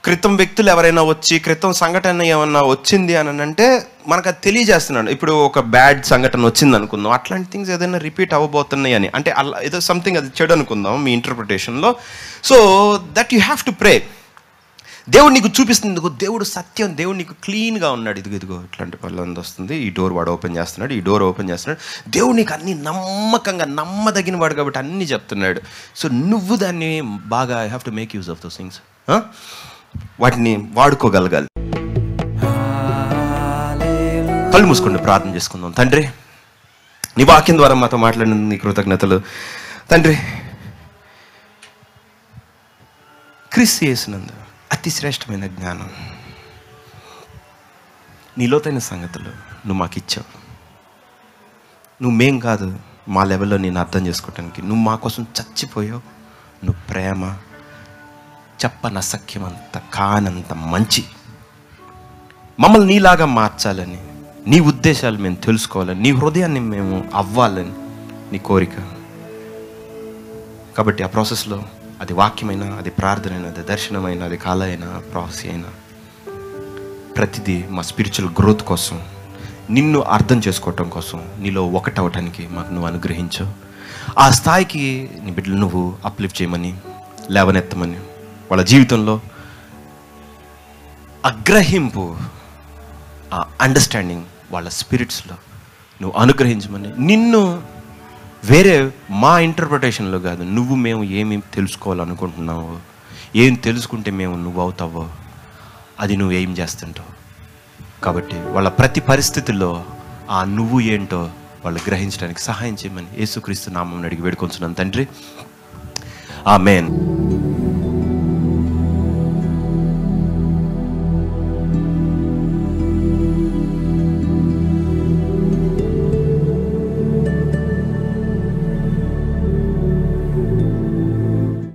క్రితం వ్యక్తులు ఎవరైనా వచ్చి క్రితం సంఘటన ఏమన్నా వచ్చింది అని అంటే మనకు అది తెలియజేస్తున్నాడు. ఇప్పుడు ఒక బ్యాడ్ సంఘటన వచ్చింది అనుకుందాం, అట్లాంటి థింగ్స్ ఏదైనా రిపీట్ అవ్వబోతున్నాయి అని అంటే అలా ఏదో సంథింగ్ అది చెడు అనుకుందాం మీ ఇంటర్ప్రిటేషన్లో. So that you have to pray. దేవుడు నీకు చూపిస్తుంది, దేవుడు సత్యం, దేవుడు నీకు క్లీన్గా ఉన్నాడు. ఇదిగో ఇట్లాంటి పనులు వస్తుంది, ఈ డోర్ వాడు ఓపెన్ చేస్తున్నాడు, ఈ డోర్ ఓపెన్ చేస్తున్నాడు. దేవుడు నీకు అన్ని నమ్మకంగా నమ్మదగిన వాడు కాబట్టి అన్నీ చెప్తున్నాడు. సో నువ్వు దాన్ని బాగా I have to make use of those things, వాటిని వాడుకోగలగాలి. కళ్ళు మూసుకుంటూ ప్రార్థన చేసుకుందాం. తండ్రి, నీ వాక్యం ద్వారా మాతో మాట్లాడినందుకు నీ కృతజ్ఞతలు. తండ్రి, క్రీస్తు యేసునందు అతి శ్రేష్టమైన జ్ఞానం, నీ లోతైన సంగతులు నువ్వు మాకు ఇచ్చావు. నువ్వు మేం కాదు, మా లెవెల్లో నేను అర్థం చేసుకోవటానికి నువ్వు మా కోసం చచ్చిపోయావు. నువ్వు ప్రేమ చెప్పనసఖ్యమంత కానంత మంచి. మమ్మల్ని నీలాగా మార్చాలని, నీ ఉద్దేశాలు మేము తెలుసుకోవాలని, నీ హృదయాన్ని మేము అవ్వాలని నీ కోరిక. కాబట్టి ఆ ప్రాసెస్లో అది వాక్యమైనా, అది ప్రార్థన, అది దర్శనమైనా, అది కాల అయినా, ప్రాసెస్ అయినా, ప్రతిదీ మా స్పిరిచువల్ గ్రోత్ కోసం, నిన్ను అర్థం చేసుకోవటం కోసం, నీలో ఒకటవటానికి మాకు నువ్వు అనుగ్రహించావు. ఆ స్థాయికి నీ బిడ్డలు నువ్వు అప్లిఫ్ట్ చేయమని, లేవనెత్తమని, వాళ్ళ జీవితంలో అగ్రహింపు, ఆ అండర్స్టాండింగ్ వాళ్ళ స్పిరిట్స్లో నువ్వు అనుగ్రహించమని, నిన్ను వేరే మా ఇంటర్ప్రిటేషన్లో కాదు, నువ్వు మేము ఏమి తెలుసుకోవాలనుకుంటున్నావో, ఏం తెలుసుకుంటే మేము నువ్వు అవుతావో అది నువ్వు ఏం చేస్తుంటావు. కాబట్టి వాళ్ళ ప్రతి పరిస్థితుల్లో ఆ నువ్వు ఏంటో వాళ్ళు గ్రహించడానికి సహాయం చేయమని యేసుక్రీస్తు నామమున అడిగి వేడుకొంచున్నాను తండ్రి. ఆమేన్.